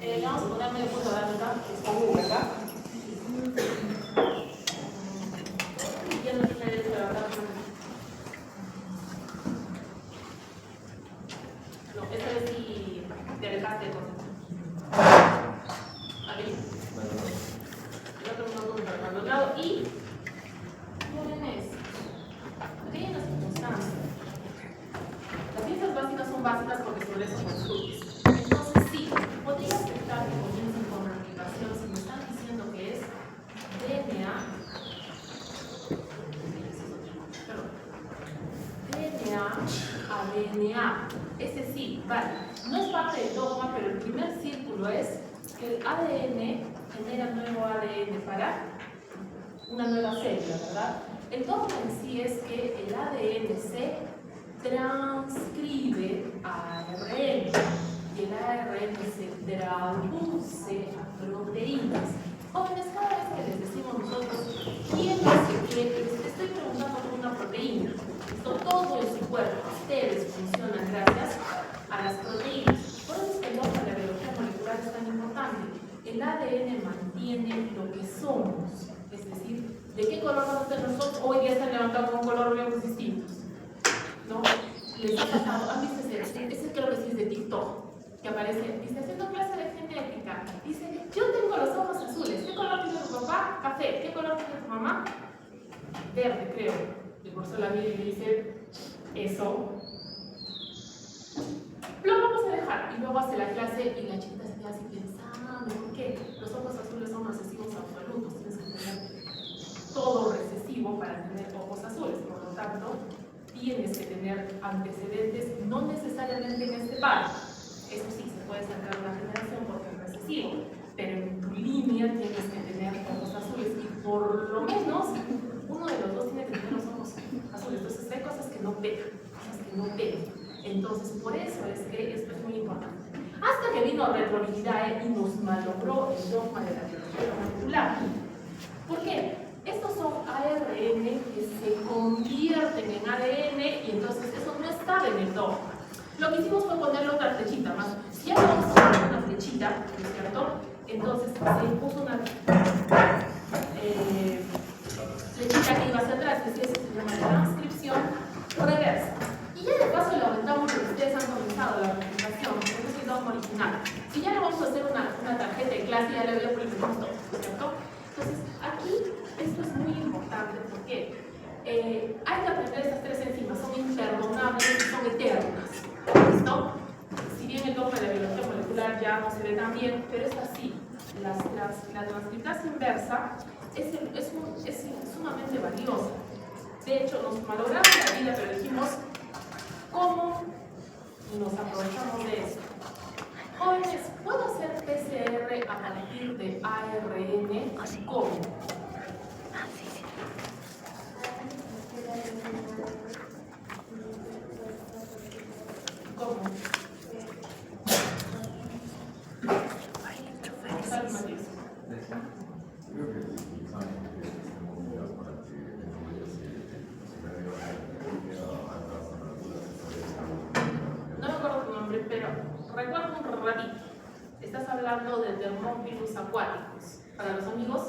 Le vamos a poner medio punto de acá, que está muy acá. Y en el derecho de acá. No, esta vez sí te alejaste de cosas. Ahí. El otro no para el otro lado. Y miren eso. Aquí hay una circunstancia. Las ciencias básicas son básicas porque sobre eso construyes. Entonces sí, podría aceptar que comiencen con replicación si me están diciendo que es DNA. DNA a DNA. Ese sí, vale. No es parte del dogma, pero el primer círculo es que el ADN genera nuevo ADN para una nueva célula, ¿verdad? El dogma en sí es que el ADN se transcribe a ARN y el ARN se traduce a proteínas. Jóvenes, cada vez que les decimos nosotros, ¿quién dice que les estoy preguntando por una proteína? Todo en su cuerpo, ustedes funcionan gracias a las proteínas. Por eso es que el dogma de la biología molecular es tan importante. El ADN mantiene lo que somos, es decir, ¿de qué color vamos a ser nosotros? Hoy día están levantando con colores distintos, ¿no? Les ha pasado, ¿han visto ese creo que sí es de TikTok, que aparece, dice, haciendo clase de genética, dice, yo tengo los ojos azules, ¿qué color tiene tu papá? Café, ¿qué color tiene tu mamá? Verde, creo. El profesor la mira y le dice, eso lo vamos a dejar. Y luego hace la clase y la chiquita se queda así pensando, ¿por qué? Los ojos azules son recesivos absolutos, tienes que tener todo recesivo para tener ojos azules, por lo tanto, tienes que tener antecedentes, no necesariamente en este par. Eso sí, se puede sacar una generación porque es recesivo, pero en tu línea tienes que tener ojos azules y por lo menos uno de los dos tiene que tener los ojos azules. Entonces hay cosas que no pegan, Entonces por eso es que esto es muy importante. Hasta que vino Retrovigidae y nos malogró el dogma de la biología molecular. ¿Por qué? Estos son ARN que se convierten en ADN y entonces eso no estaba en el dogma. Lo que hicimos fue ponerle otra flechita más. Si ya vamos a poner una flechita, ¿no es cierto? Entonces se puso una flechita que iba hacia atrás, que se llama transcripción reversa. Y ya de paso lo aventamos porque ustedes han comenzado la presentación, porque es el dogma original. Si ya le vamos a hacer una tarjeta de clase, ya le voy a poner todo, ¿cierto? Entonces, aquí esto es muy importante porque hay que aprender estas tres enzimas, son imperdonables y son eternas. ¿Listo? Si bien el dogma de la biología molecular ya no se ve tan bien, pero es así. La transcriptasa inversa es sumamente valiosa. De hecho, nos malogramos la vida, pero dijimos cómo nos aprovechamos de eso. Jóvenes, ¿puedo hacer PCR a partir de ARN? ¿Cómo? ¿Cómo? No me acuerdo tu nombre, pero recuerdo un ratito. Estás hablando de Thermophilus aquaticus. Para los amigos,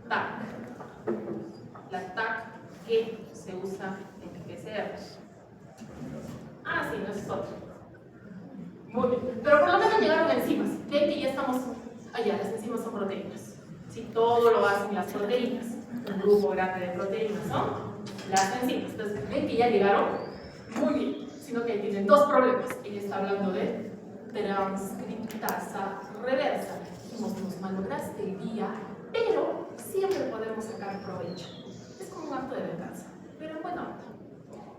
TAC. La TAC que se usa en el PCR. Ah, sí, no es otro. Muy bien. Pero por lo menos llegaron enzimas. Ven que ya estamos allá, las enzimas son proteínas. Sí, todo lo hacen las proteínas. Un grupo grande de proteínas son las enzimas. Entonces, ven que ya llegaron. Muy bien. Sino que tienen dos problemas. Ella está hablando de transcriptasa reversa. Dijimos, nos malograste el día, pero siempre podemos sacar provecho. Es como un acto de venganza, pero en buena onda.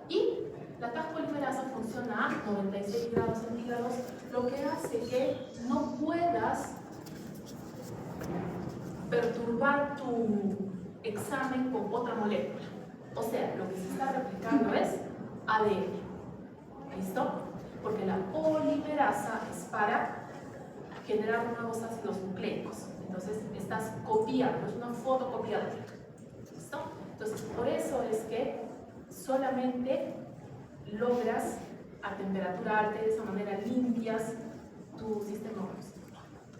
Y la TAC polimerasa funciona a 96 grados centígrados, lo que hace que no puedas perturbar tu examen con otra molécula. O sea, lo que se está replicando es ADN. ¿Listo? Porque la polimerasa es para generar nuevos ácidos nucleicos. Entonces, estás copiando, es una fotocopiadora. ¿Listo? Entonces, por eso es que solamente logras a temperatura alta, de esa manera limpias tu sistema óptico.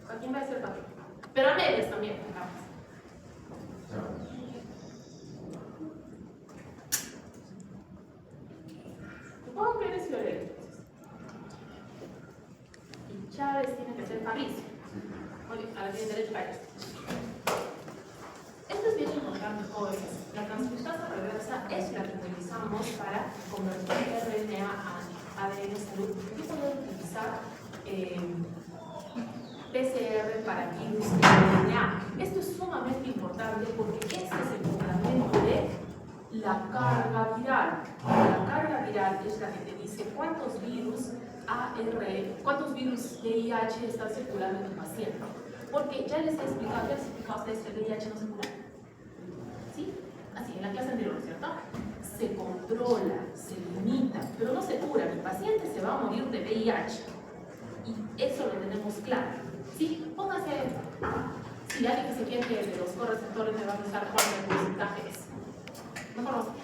Aquí va a ser también. Pero a medias también, digamos. Supongo que eres Fiorello. Y Chávez tiene que ser Fabricio. Muy bien, ahora tiene derecho a esto. Esto es bien importante, jóvenes. La transcriptasa reversa es la que utilizamos para convertir RNA a ADN salud y poder utilizar PCR para virus de RNA. Esto es sumamente importante porque este es el fundamento de la carga viral. La carga viral es la que te dice cuántos virus VIH están circulando en tu paciente. Porque ya les he explicado a ustedes que el VIH no se cura. ¿Sí? Así, en la clase anterior, ¿cierto? Se controla, se limita, pero no se cura. Mi paciente se va a morir de VIH. Y eso lo tenemos claro. ¿Sí? Póngase, si alguien que se quiere de los correceptores me va a usar cuál el porcentaje es. No conozco.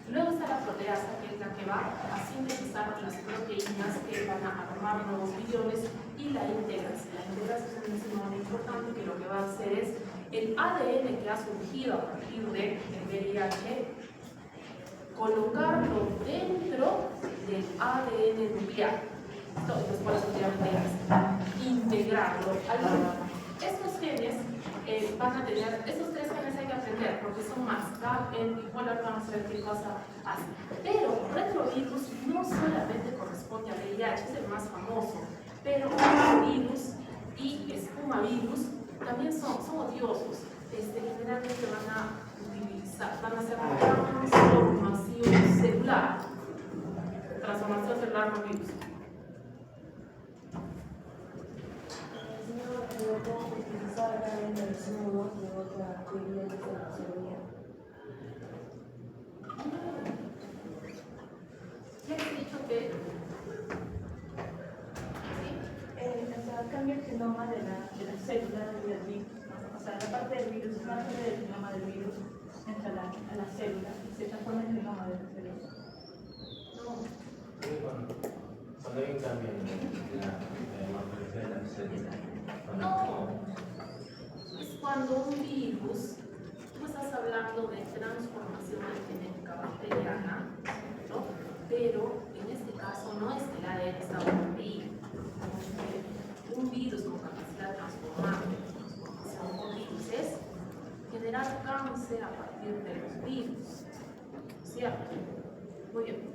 Luego está la proteasa, que es la que va a sintetizar las proteínas que van a armar nuevos billones, y la integrasa. La integrasa es un enzima importante que lo que va a hacer es el ADN que ha surgido a partir del VIH, colocarlo dentro del ADN nuclear. Entonces, por eso se llama integrasa. Integrarlo al nucleo. Estos genes van a tener, estos tres genes hay que aprender porque son más. En bipolar vamos a ver qué cosa hacen. Pero retrovirus no solamente corresponde a VIH, es el más famoso, pero virus y espumavirus también son odiosos. Generalmente van a hacer transformación celular. Transformación celular con virus. ¿Cómo utilizar acá en el desnudo de otra teoría de la psicología? Ya les he dicho que cambia el genoma de la célula del virus. O sea, la parte del virus, una parte del genoma del virus entra a la célula y se transforma en el genoma de la célula. Cuando hay un cambio en la morfología de la célula. no, es cuando un virus, tú estás hablando de transformación genética bacteriana, ¿no? Pero en este caso no es que el ADN está proteína. Un virus con capacidad transformante, transformación con virus, es generar cáncer a partir de los virus, ¿cierto? Muy bien.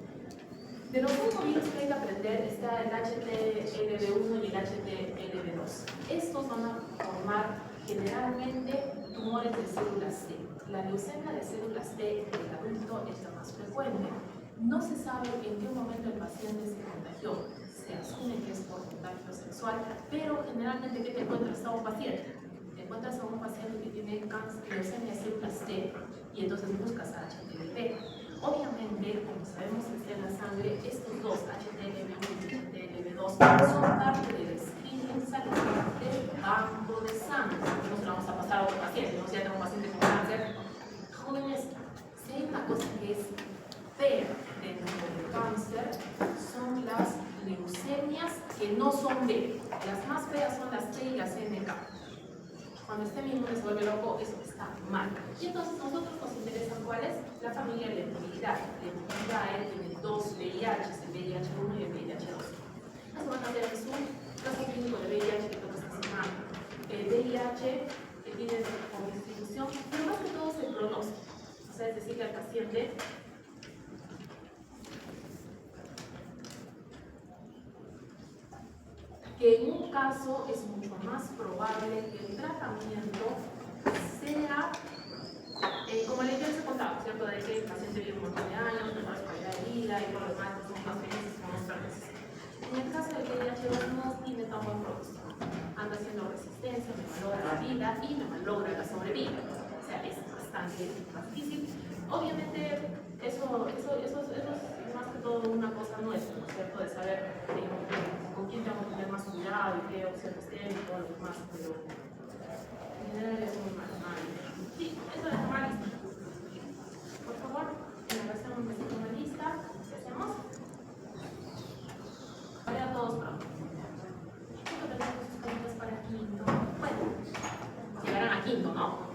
De los 5 virus que hay que aprender está el HTLV1 y el HTLV2. Estos van a formar generalmente tumores de células T. La leucemia de células T en el adulto es la más frecuente. No se sabe en qué momento el paciente se contagió. Se asume que es por contagio sexual, pero generalmente, ¿qué te encuentras a un paciente? Te encuentras a un paciente que tiene leucemia de células T y entonces buscas a HTLV. Obviamente, como sabemos que está en la sangre, estos dos, HTLV1 y HTLV2, son parte del screening celular del banco de sangre. No se lo vamos a pasar a otro paciente, no si ya tengo un paciente con cáncer. Jóvenes, si hay una cosa que es fea dentro del cáncer, son las leucemias que no son B. Las más feas son las T y las NK. Cuando este mismo se vuelve loco, eso está mal. Y entonces nosotros nos interesan cuál es la familia Lemuridae. Lemuridae tiene dos VIH, el VIH1 y el VIH2. La semana de es un caso clínico de VIH que toca esta semana. El VIH que tiene por distribución, pero más que todo es el pronóstico. O sea, es decirle al paciente, que en un caso es mucho más probable que el tratamiento sea, como les he contado, ¿cierto? De que el paciente vive un montón de años, mejor calidad de vida y por lo demás son más felices con los tratamientos. En el caso del VIH2 no tiene tan buen pronóstico. Anda haciendo resistencia, me malogra la vida y me malogra la sobrevida. O sea, es bastante más difícil. Obviamente, eso es más que todo una cosa nuestra, ¿no es cierto? De saber con quién tengo que tener más cuidado y qué opciones tengo y todo lo demás, pero en general es muy mal. Sí, eso es normal. Por favor, hacemos una lista. ¿Qué hacemos? Vayan todos pronto. distinto, ¿no?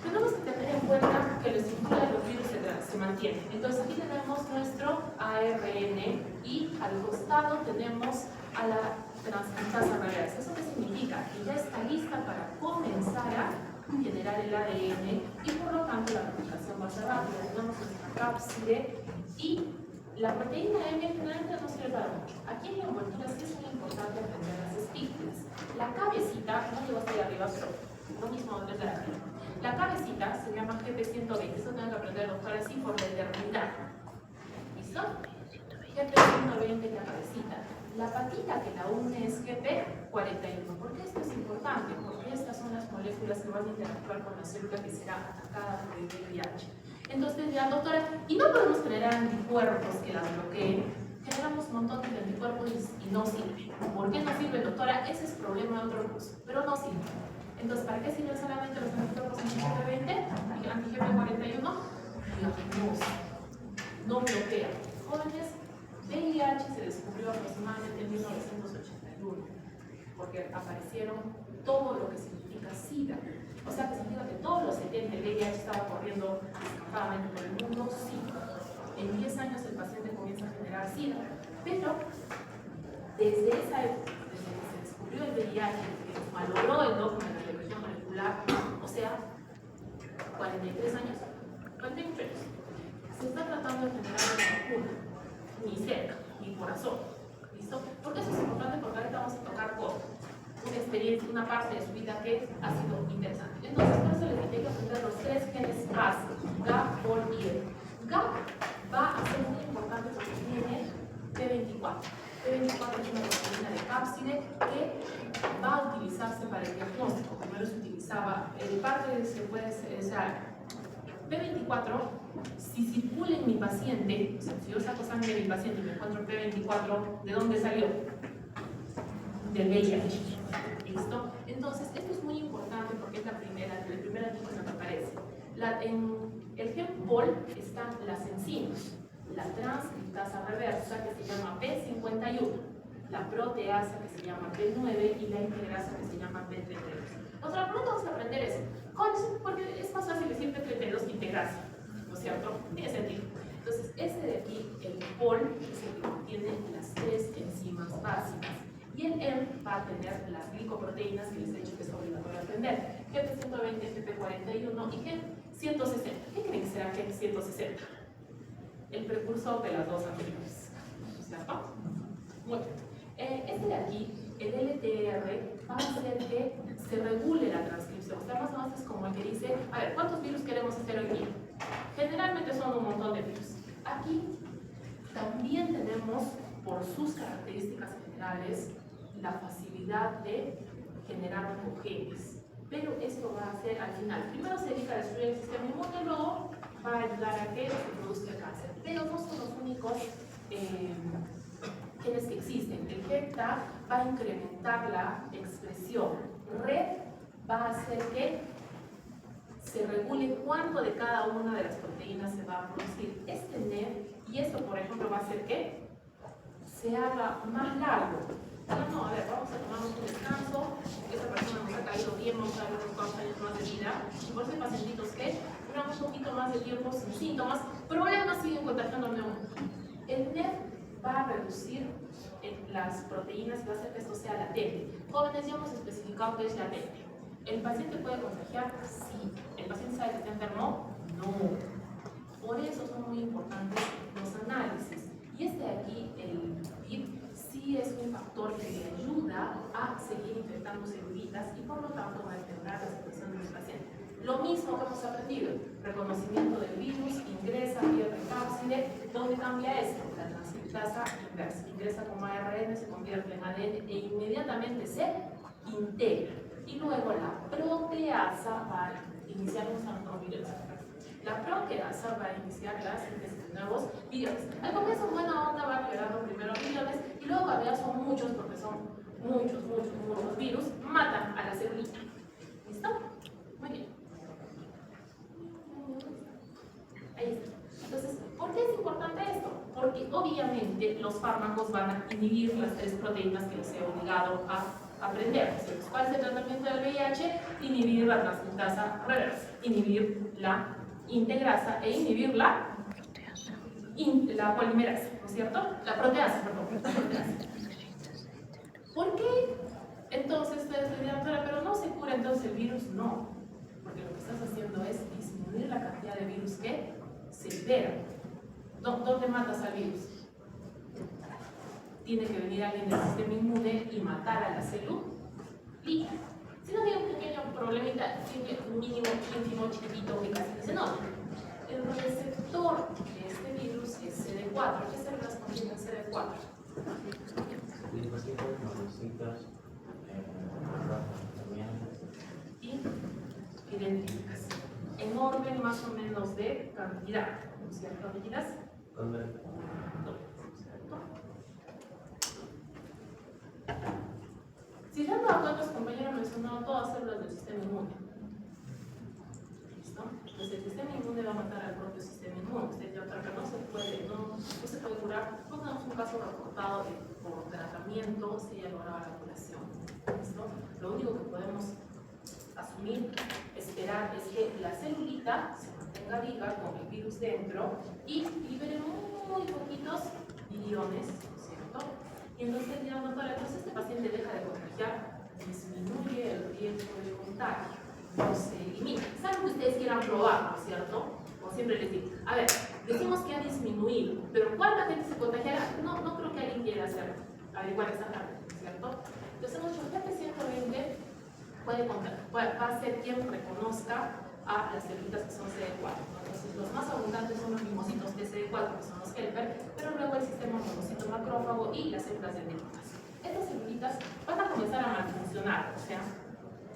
Tenemos que tener en cuenta que la estructura de los virus se mantiene. Entonces aquí tenemos nuestro ARN y al costado tenemos a la transcriptasa reversa. ¿Eso qué significa? Que ya está lista para comenzar a generar el ADN y por lo tanto la replicación va a ser rápida. Tenemos nuestra cápside y la proteína M generalmente no sirve para mucho. Aquí en la envoltura sí es muy importante aprender las espículas. La cabecita, no llegó hasta ahí arriba, pero lo mismo desde arriba. La cabecita se llama GP120, eso tengo que aprender a buscar así por la eternidad. ¿Listo? GP120 es la cabecita. La patita que la une es GP41. ¿Por qué esto es importante? Porque estas son las moléculas que van a interactuar con la célula que será atacada por el VIH. Entonces dirán, doctora, ¿y no podemos generar anticuerpos que las bloqueen? Generamos un montón de anticuerpos y no sirve. ¿Por qué no sirve, doctora? Ese es problema de otro curso, pero no sirve. Entonces, ¿para qué sirven solamente los anticuerpos anti-GP20 y anti-GP41? Diagnosis. No bloquea. Jóvenes, VIH se descubrió aproximadamente en 1981, porque aparecieron todo lo que significa SIDA. O sea, que significa que todos los 70 el VIH estaba corriendo escapadamente por el mundo, sí. En 10 años el paciente comienza a generar SIDA, pero desde esa época, desde que se descubrió el VIH, que malogró el dogma de la regresión molecular, o sea, 43 años, 43, se está tratando de generar una vacuna, ni cerca, ni corazón, ¿listo? Porque eso es importante porque ahorita vamos a tocar con una experiencia, una parte de su vida que ha sido interesante. Entonces, por eso les dije que aprender los 3 genes básicos, GAP, POL y E. GAP va a ser muy importante porque tiene P24. P24 es una proteína de cápside que va a utilizarse para el diagnóstico. Primero se utilizaba, parte se puede ser, o sea, P24, si circula en mi paciente, o sea, si yo saco sangre de mi paciente y me encuentro P24, ¿de dónde salió? Del VIH. ¿Listo? Entonces, esto es muy importante porque es el primer antígeno que aparece. En el gen POL están las enzimas, la transcriptasa reversa que se llama P51, la proteasa que se llama P9 y la integrasa que se llama P32. Otra pregunta vamos a aprender es, porque es más fácil decir P32 que integrasa, ¿no es cierto? Tiene sentido. Entonces, este de aquí, el POL, es el que contiene las 3 enzimas básicas. Y el M va a tener las glicoproteínas que les he dicho que es obligatorio aprender. GP120, GP41 y G160. ¿Qué creen que será G160? El precursor de las dos anteriores. ¿Cierto? Bueno, este de aquí, el LTR, va a hacer que se regule la transcripción. O sea, más o menos es como el que dice, a ver, ¿cuántos virus queremos hacer hoy día? Generalmente son un montón de virus. Aquí también tenemos, por sus características generales, la facilidad de generar oncogenes. Pero esto va a ser al final. Primero se dedica a destruir el sistema inmune y luego va a ayudar a que se produzca el cáncer. Pero no son los únicos genes que existen. El GETA va a incrementar la expresión. RED va a hacer que se regule cuánto de cada una de las proteínas se va a producir. Este NER, y esto por ejemplo va a hacer que se haga más largo. No, a ver, vamos a tomarnos un descanso. Esta persona nos ha caído bien, vamos a ver unos cuantos años más de vida. Y por eso hay pacientitos que duran un poquito más de tiempo sin síntomas, pero además siguen contagiando al neumonía. El NER va a reducir las proteínas y va a hacer que esto sea latente. Jóvenes, ya hemos especificado que es latente. ¿El paciente puede contagiar? Sí. ¿El paciente sabe que está enfermo? No. Por eso son muy importantes los análisis. Y este de aquí, el PIB, sí es un factor que le ayuda a seguir infectando celulitas y por lo tanto va a empeorar la situación de los pacientes. Lo mismo que hemos aprendido, reconocimiento del virus, ingresa, pierde cápside, ¿dónde cambia esto? La transcriptasa inversa, ingresa como ARN, se convierte en ADN e inmediatamente se integra. Y luego la proteasa va a iniciar un antivirus. La proteasa va a iniciar la síntesis de nuevos viriones. Al comienzo, buena onda, va liberando primero viriones y luego ya son muchos, porque son muchos virus, matan a la célula. ¿Listo? Muy bien. Ahí está. Entonces, ¿por qué es importante esto? Porque obviamente los fármacos van a inhibir las 3 proteínas que los he obligado a aprender. Entonces, ¿cuál es el tratamiento del VIH? Inhibir la transcriptasa reversa, inhibir la integrasa e inhibir la polimerasa, ¿no es cierto? La proteasa, perdón, la proteasa. ¿Por qué? Entonces ustedes dirán, pero no se cura entonces el virus. No, porque lo que estás haciendo es disminuir la cantidad de virus que se liberan. ¿Dónde matas al virus? Tiene que venir alguien del sistema inmune y matar a la célula. Y si no tiene un pequeño problemita, mínimo, ínfimo, chiquitito, que casi se nota. El receptor de este virus es CD4. ¿Qué células contienen CD4? Linfocitos, monocitos, Y idénticas. En orden más o menos de cantidad. ¿No es cierto, amiguitas? Si ya han dado cuenta, su compañero mencionó todas las células del sistema inmune. ¿Listo? Entonces el sistema inmune va a matar al propio sistema inmune. Usted ya otra que no se puede curar. No tenemos un caso reportado de por tratamiento se haya logrado la curación. ¿Listo? Lo único que podemos asumir, esperar, es que la celulita se mantenga viva con el virus dentro y libere muy poquitos viriones, ¿no es cierto? Y entonces ya entonces este paciente deja de contagiar, disminuye el riesgo de contagio, no se elimina. ¿Saben que ustedes quieran probar, ¿no es cierto? Como siempre les digo, a ver, decimos que ha disminuido, pero ¿cuánta gente se contagiará? No creo que alguien quiera hacer, averiguar esa parte, ¿no es cierto? Entonces hemos dicho, el PP120 va a ser quien reconozca a las células que son CD4. Entonces, los más abundantes son los limocitos de CD4, que son los helper, pero luego el sistema monocito macrófago y las células dendríticas. Estas células van a comenzar a malfuncionar, o sea,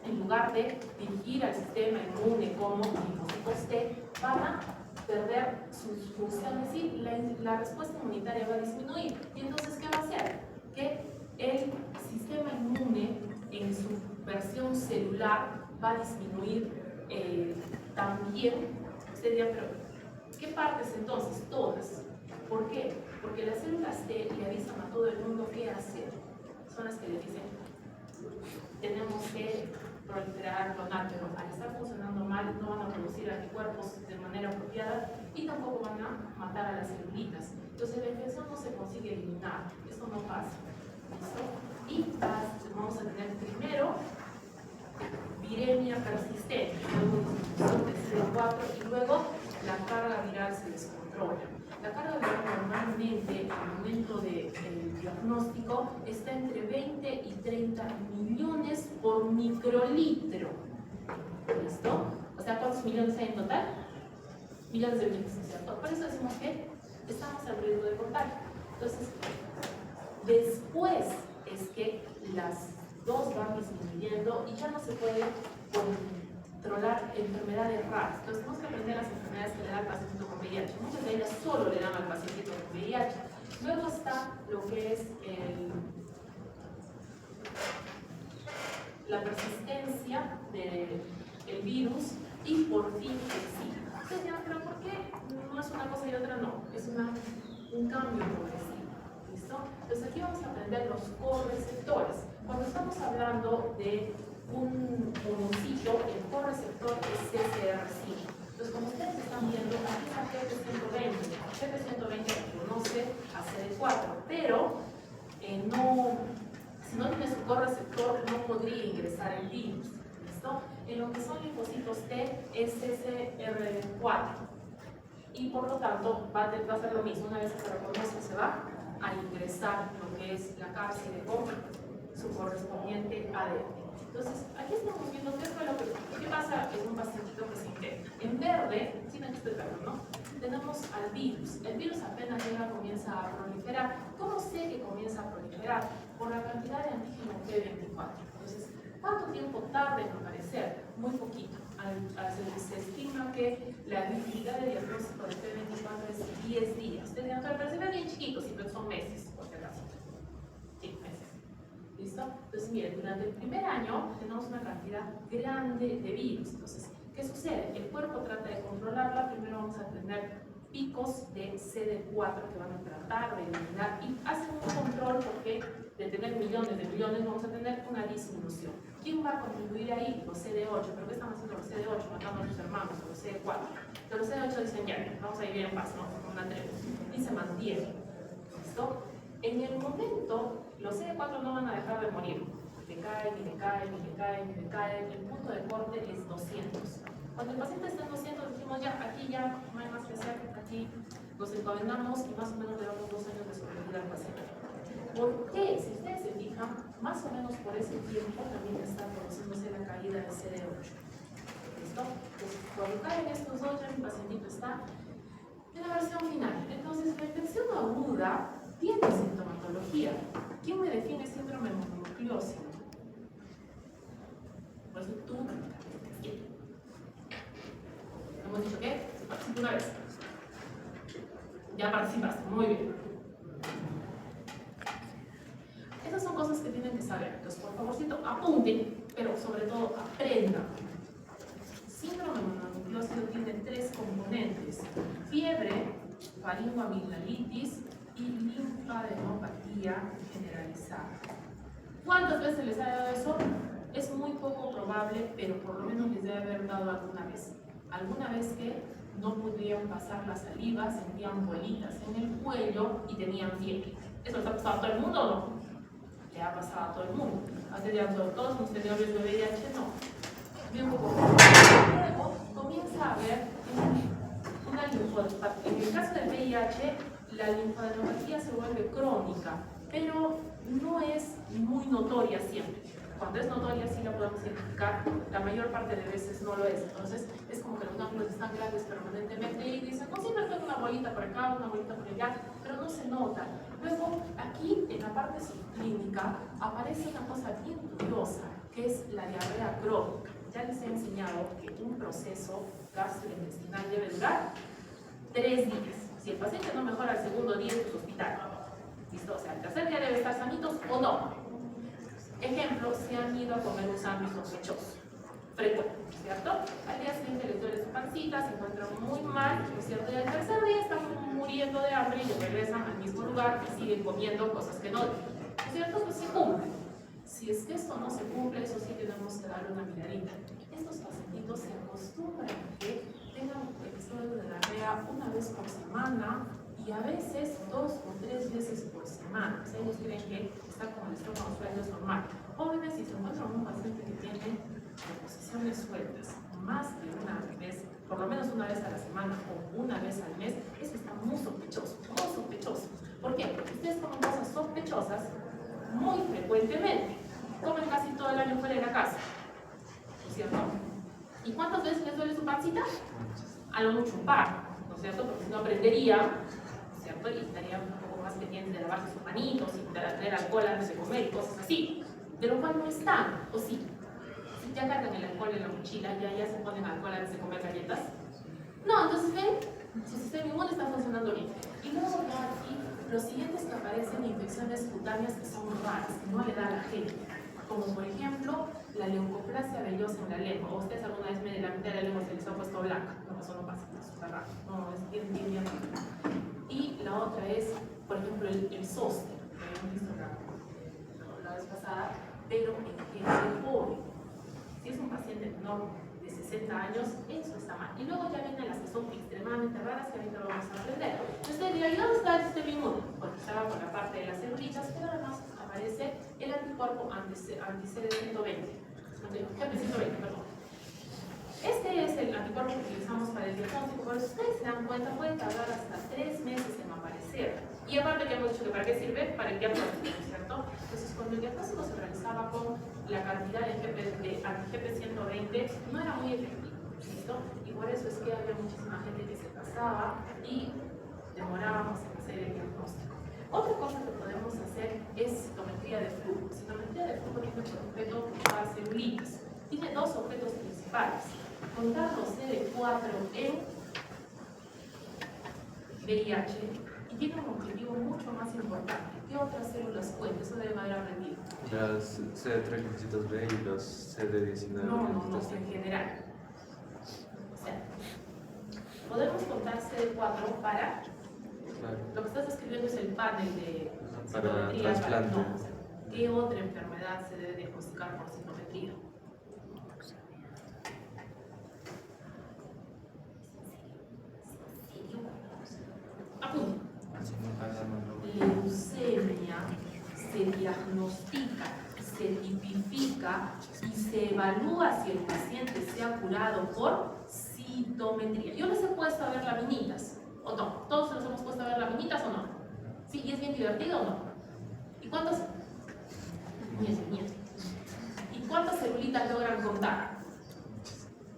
en lugar de dirigir al sistema inmune como linfocitos T, van a perder sus funciones y la respuesta inmunitaria va a disminuir. ¿Y entonces qué va a hacer? Que el sistema inmune en su versión celular va a disminuir también. Usted dirá, pero ¿qué partes entonces? Todas. ¿Por qué? Porque las células T le avisan a todo el mundo qué hacer. Son las que le dicen, tenemos que proliferar, clonar, pero al estar funcionando mal no van a producir anticuerpos de manera apropiada y tampoco van a matar a las celulitas. Entonces la infección no se consigue eliminar, eso no pasa. ¿Listo? Y vamos a tener primero viremia persistente, luego disminución de CD4 y luego la carga viral se descontrola. La carga viral normalmente al momento del diagnóstico está entre 20 y 30 millones por microlitro. ¿Listo? O sea, ¿cuántos millones hay en total? Millones de millones, ¿cierto? Por eso decimos que estamos en riesgo de contagio. Entonces, después es que las dos van disminuyendo y ya no se puede controlar enfermedades raras. Entonces tenemos que aprender las enfermedades que le dan al paciente con VIH. Muchas de ellas solo le dan al paciente con VIH. Luego está lo que es la persistencia del virus y por fin el SIDA. Ustedes dirán, pero ¿por qué no es una cosa y otra no? Es un cambio progresivo. ¿Listo? Entonces aquí vamos a aprender los correceptores. Cuando estamos hablando de un monocito, el correceptor es CCR5. Entonces, como ustedes están viendo, aquí está PP120. PP120 reconoce a CD4, pero si no tiene su correceptor, no podría ingresar el virus. ¿Listo? En lo que son linfocitos T es CCR4. Y por lo tanto, va a ser lo mismo. Una vez que se reconoce, se va a ingresar lo que es la cápside con su correspondiente ADN. Entonces, aquí estamos viendo qué pasa en un pacientito que se infecta. En verde, si ven este verde, ¿no? Tenemos al virus. El virus apenas llega, comienza a proliferar. ¿Cómo sé que comienza a proliferar? Por la cantidad de antígeno P24. Entonces, ¿cuánto tiempo tarda en aparecer? Muy poquito. Se estima que la habilidad de diagnóstico de P24 es 10 días. Ustedes dirán, pero se ve bien chiquito, siempre son meses, por si acaso. Sí, meses. ¿Listo? Entonces, miren, durante el primer año tenemos una cantidad grande de virus. Entonces, ¿qué sucede? El cuerpo trata de controlarla. Primero vamos a tener picos de CD4 que van a tratar de eliminar y hacen un control porque de tener millones de millones vamos a tener una disminución va a contribuir ahí? Los CD8. ¿Pero qué están haciendo los CD8? Matando a sus hermanos, o los CD4. Pero los CD8 dicen ya, vamos a vivir en paz, ¿no? Con una tregua. Y se mantienen. ¿Listo? En el momento, los CD4 no van a dejar de morir. Decaen, y decaen, y decaen, y decaen. El punto de corte es 200. Cuando el paciente está en 200, decimos ya, aquí ya no hay más que hacer, aquí nos encabinamos y más o menos le damos 2 años de sobrevida al paciente. ¿Por qué? Si ustedes se fijan, más o menos por ese tiempo también está produciéndose la caída del CD8. ¿Listo? Entonces, cuando caen estos dos, ya mi pacientito está en la versión final. Entonces, la infección aguda tiene sintomatología. ¿Quién me define síndrome mononucleósico? Por eso tú, hemos dicho que participa una vez. Ya participaste, muy bien. Esas son cosas que tienen que saber. Entonces, por favorcito, apunten, pero sobre todo aprendan. Síndrome mononucleósico tiene 3 componentes: fiebre, faringoamigdalitis y linfadenopatía generalizada. ¿Cuántas veces les ha dado eso? Es muy poco probable, pero por lo menos les debe haber dado alguna vez. Alguna vez que no pudieron pasar la saliva, sentían bolitas en el cuello y tenían fiebre. ¿Eso les ha pasado a todo el mundo o no? Le ha pasado a todo el mundo. Antes de todos hemos tenido riesgo de VIH, no. Bien poco. Luego comienza a haber una linfadenopatía. En el caso del VIH, la linfadenopatía se vuelve crónica, pero no es muy notoria siempre. Cuando es notoria sí la podemos identificar, la mayor parte de veces no lo es. Entonces es como que los ganglios están grandes permanentemente y dicen, no, siempre tengo una bolita por acá, una bolita por allá, pero no se nota. Luego aquí en la parte subclínica aparece una cosa bien curiosa, que es la diarrea crónica. Ya les he enseñado que un proceso gastrointestinal debe durar 3 días. Si el paciente no mejora al segundo día, es hospital. ¿Listo? O sea, el tercer día debe estar sanitos o no. Ejemplo, se han ido a comer un sándwich sospechoso, frecuente, ¿cierto? Al día siguiente les duele su pancita, se encuentran muy mal, ¿cierto? Y al tercer día están muriendo de hambre y regresan al mismo lugar y siguen comiendo cosas que no, ¿cierto? Pues se cumple. Si es que esto no se cumple, eso sí tenemos que darle una miradita. Estos pacientitos se acostumbran a que tengan episodios de diarrea una vez por semana y a veces 2 o 3 veces por semana. O sea, ellos creen que está con el estómago suelto es normal. Jóvenes, si se encuentran un paciente que tiene deposiciones sueltas más de una vez, por lo menos una vez a la semana o una vez al mes, eso está muy sospechoso, muy sospechoso. ¿Por qué? Porque ustedes comen cosas sospechosas muy frecuentemente. Comen casi todo el año fuera de la casa, ¿no es cierto? ¿Y cuántas veces les duele su pancita? A lo mucho un par, ¿no es cierto? Porque si no aprendería, ¿cierto? Y estaría un poco más pendiente de lavarse sus manitos y de tener alcohol antes de comer y cosas así, de lo cual no están, ¿o sí? Si ya cargan el alcohol en la mochila, ya se ponen alcohol antes de comer galletas. No, entonces ven, su sistema inmune está funcionando bien. Y luego ya aquí, los siguientes que aparecen infecciones cutáneas que son raras, que no le da a la gente, como por ejemplo la leucoplasia vellosa en la lengua. O ustedes alguna vez la mitad de la lengua se les ha puesto blanca. No, eso no pasa, es súper raro. No, es bien. Y la otra es, por ejemplo, el zóster, que habíamos visto la vez pasada, pero en gente joven. Si es un paciente menor de 60 años, eso está mal. Y luego ya vienen las que son extremadamente raras, que ahorita vamos a aprender. Entonces, ¿y dónde está el sistema inmune? Porque estaba con la parte de las celulitas, pero además aparece el anticuerpo anti-CD120. GP120, perdón. Este es el anticuerpo que utilizamos para el diagnóstico, pero si ustedes se dan cuenta, puede tardar hasta 3 meses en aparecer. Y aparte que hemos dicho que para qué sirve, para el diagnóstico, ¿cierto? Entonces, cuando el diagnóstico se realizaba con la cantidad de anti-GP120, no era muy efectivo, ¿listo? Y por eso es que había muchísima gente que se pasaba y demorábamos en hacer el diagnóstico. Otra cosa que podemos hacer es citometría de flujo. Citometría de flujo tiene por objeto las celulitas. Tiene 2 objetos principales. Contar los CD4 en VIH y tiene un objetivo mucho más importante. ¿Qué otras células cuentan? Eso deben haber aprendido. Las CD3 linfocitos B y los CD19 No, en general. O sea, podemos contar CD4 para... Claro. Lo que estás escribiendo es el panel de Para citometría. trasplante. ¿Qué otra enfermedad se debe diagnosticar por citometría? se tipifica y se evalúa si el paciente se ha curado por citometría. Yo les he puesto a ver laminitas, ¿o no? ¿Todos nos hemos puesto a ver laminitas o no? ¿Sí? ¿Y es bien divertido o no? ¿Y cuántas? ¿Y cuántas celulitas logran contar?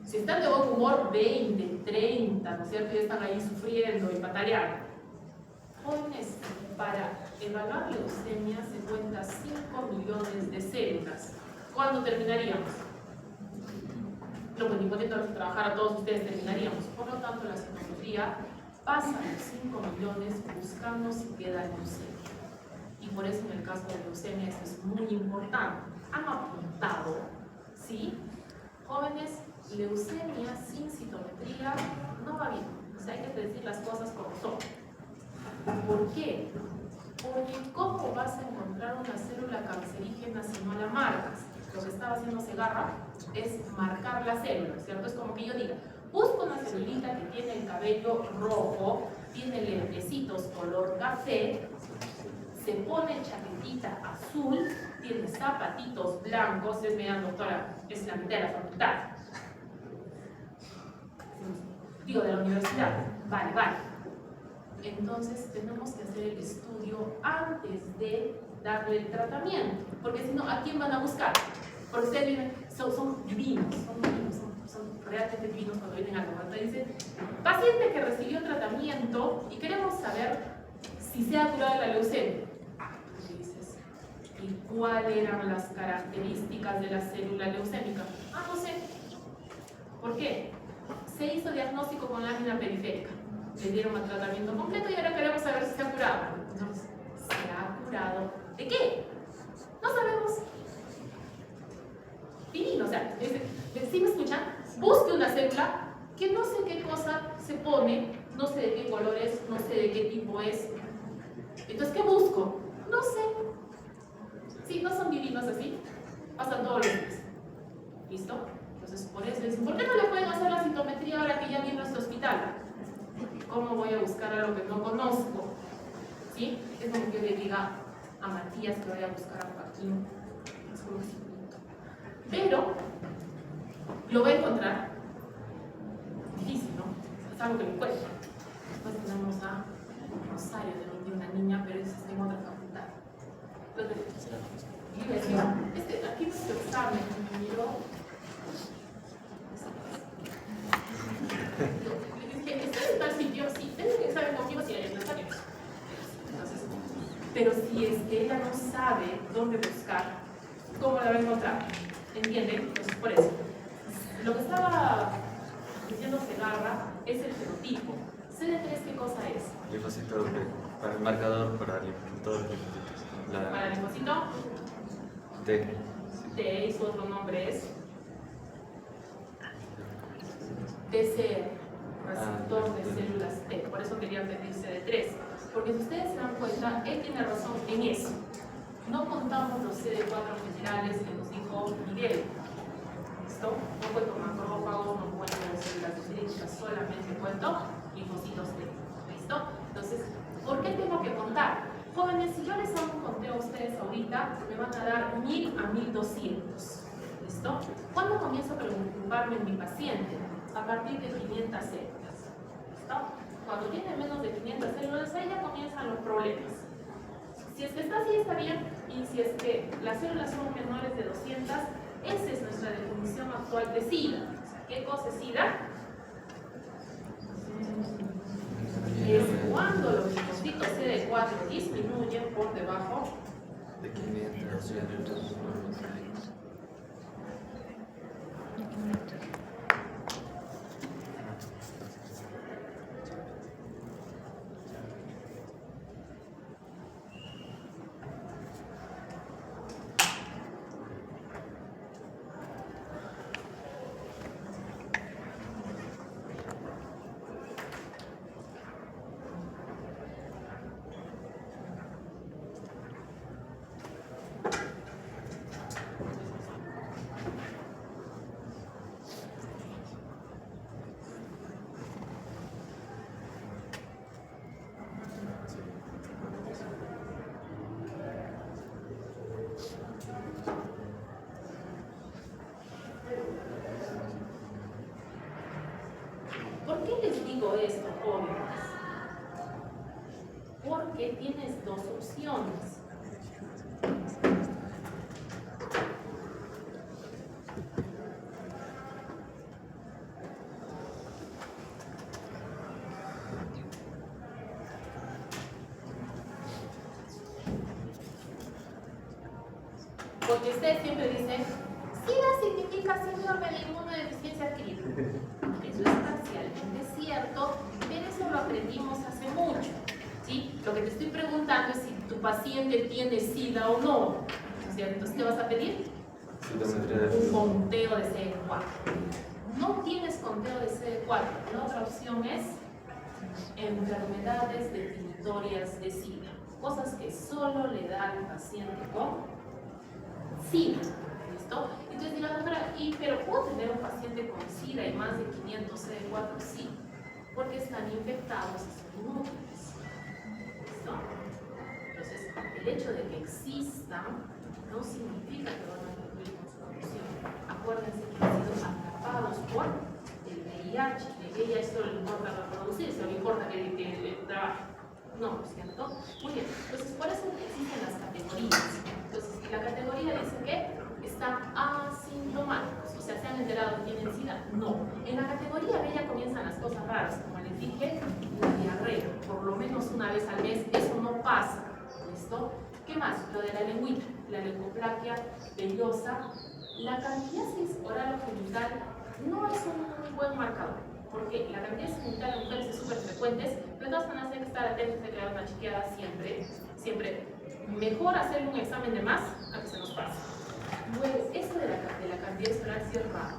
Si están de buen humor, 20, 30, ¿no es cierto? Y están ahí sufriendo y pataleando. Jóvenes, para evaluar leucemia se cuenta 5 millones de células. ¿Cuándo terminaríamos? Lo que ni poniendo a trabajar a todos ustedes terminaríamos. Por lo tanto, la citometría pasa los 5 millones buscando si queda leucemia. Y por eso en el caso de leucemia esto es muy importante. Han apuntado, ¿sí? Jóvenes, leucemia sin citometría no va bien. O sea, hay que decir las cosas como son. ¿Por qué? Porque ¿cómo vas a encontrar una célula cancerígena si no la marcas? Lo que estaba haciendo Segarra es marcar la célula, ¿cierto? Es como que yo diga, busco una celulita que tiene el cabello rojo, tiene lentecitos color café, se pone chaquetita azul, tiene zapatitos blancos. Ustedes me dirán, doctora, es la mitad de la facultad. Digo, de la universidad. Vale. Entonces tenemos que hacer el estudio antes de darle el tratamiento, porque si no, ¿a quién van a buscar? Porque ustedes vienen, son divinos, son realmente divinos cuando vienen al laboratorio y dicen, paciente que recibió tratamiento y queremos saber si se ha curado de la leucemia. Y dices, ¿y cuáles eran las características de la célula leucémica? Ah, no sé. ¿Por qué? Se hizo diagnóstico con lámina periférica. Le dieron el tratamiento completo y ahora queremos saber si se ha curado. Entonces, ¿se ha curado de qué? No sabemos. Divino, o sea, ¿sí me escuchan? Busque una célula que no sé qué cosa se pone, no sé de qué color es, no sé de qué tipo es. Entonces, ¿qué busco? No sé. Sí, no son divinos así. Pasan todos los días. ¿Listo? Entonces, por eso dicen, ¿por qué no le pueden hacer la citometría ahora que ya viene a este hospital? ¿Cómo voy a buscar algo que no conozco? ¿Sí? Es como que yo le diga a Matías que vaya a buscar a Joaquín. Es como si... Pero lo voy a encontrar. Difícil, ¿no? Es algo que me cuesta. Después tenemos a Rosario, también tiene una niña, pero es en otra facultad. Entonces, y le decía, aquí es tu examen, me miró. ¿Estás en tal sitio? Sí, tienes que examen conmigo si hay un examen. Entonces, pero si es que ella no sabe dónde buscar, ¿cómo la va a encontrar? ¿Entienden? Entonces, por eso. Lo que estaba diciendo Segarra es el fenotipo. CD3, ¿qué cosa es? Linfocito B, para el marcador para todos los linfocitos. Para el linfocito T. T y su otro nombre es TCR, receptor de células T. Por eso quería pedir CD3. Porque si ustedes se dan cuenta, él tiene razón en eso. No contamos los CD4 generales que nos dijo Miguel. ¿Listo? No cuento macrófagos, no cuento células dendríticas, solamente cuento linfocitos T. ¿Listo? Entonces, ¿por qué tengo que contar? Jóvenes, si yo les hago un conteo a ustedes ahorita, me van a dar 1000 a 1200. ¿Listo? ¿Cuándo comienzo a preocuparme en mi paciente? A partir de 500 células. ¿Listo? Cuando tiene menos de 500 células, ahí ya comienzan los problemas. Si es que está así, está bien. Y si es que las células son menores de 200, esa es nuestra definición actual de SIDA. ¿Qué cosa es SIDA? Es cuando los linfocitos CD4 disminuyen por debajo De 500 minutos. digo esto, jóvenes? Porque tienes dos opciones. Porque usted siempre dice, SIDA significa síndrome de inmunodeficiencia adquirida. Eso es parcialmente cierto, pero eso lo aprendimos hace mucho. ¿Sí? Lo que te estoy preguntando es si tu paciente tiene SIDA o no. ¿Sí? Entonces, ¿qué vas a pedir? Un conteo de CD4. No tienes conteo de CD4. La otra opción es enfermedades definitorias de SIDA. Cosas que solo le da al paciente con SIDA, ¿listo? Entonces diga, doctora, ¿pero puedo tener un paciente con SIDA y más de 500 CD4? Sí, porque están infectados y son inútiles, ¿listo? Entonces, el hecho de que existan no significa que van a cumplir con su función. Acuérdense que han sido atrapados por el VIH. El VIH solo le importa reproducirse, no le importa que trabaje. No, ¿cierto? Muy bien, entonces por eso existen las categorías. Entonces, la categoría dice que están asintomáticos, o sea, ¿se han enterado que tienen SIDA? No. En la categoría B ya comienzan las cosas raras, como les dije, la diarrea, por lo menos una vez al mes, eso no pasa, ¿listo? ¿Qué más? Lo de la lengüita, la leucoplaquia vellosa, la candidiasis oral o genital no es un buen marcador. Porque la candidiasis genital en mujeres es súper frecuente, pero de todas maneras hay que estar atentos de que haga una chequeada siempre. Mejor hacerle un examen de más a que se nos pase. Luego, esto de la candidiasis oral sí es raro.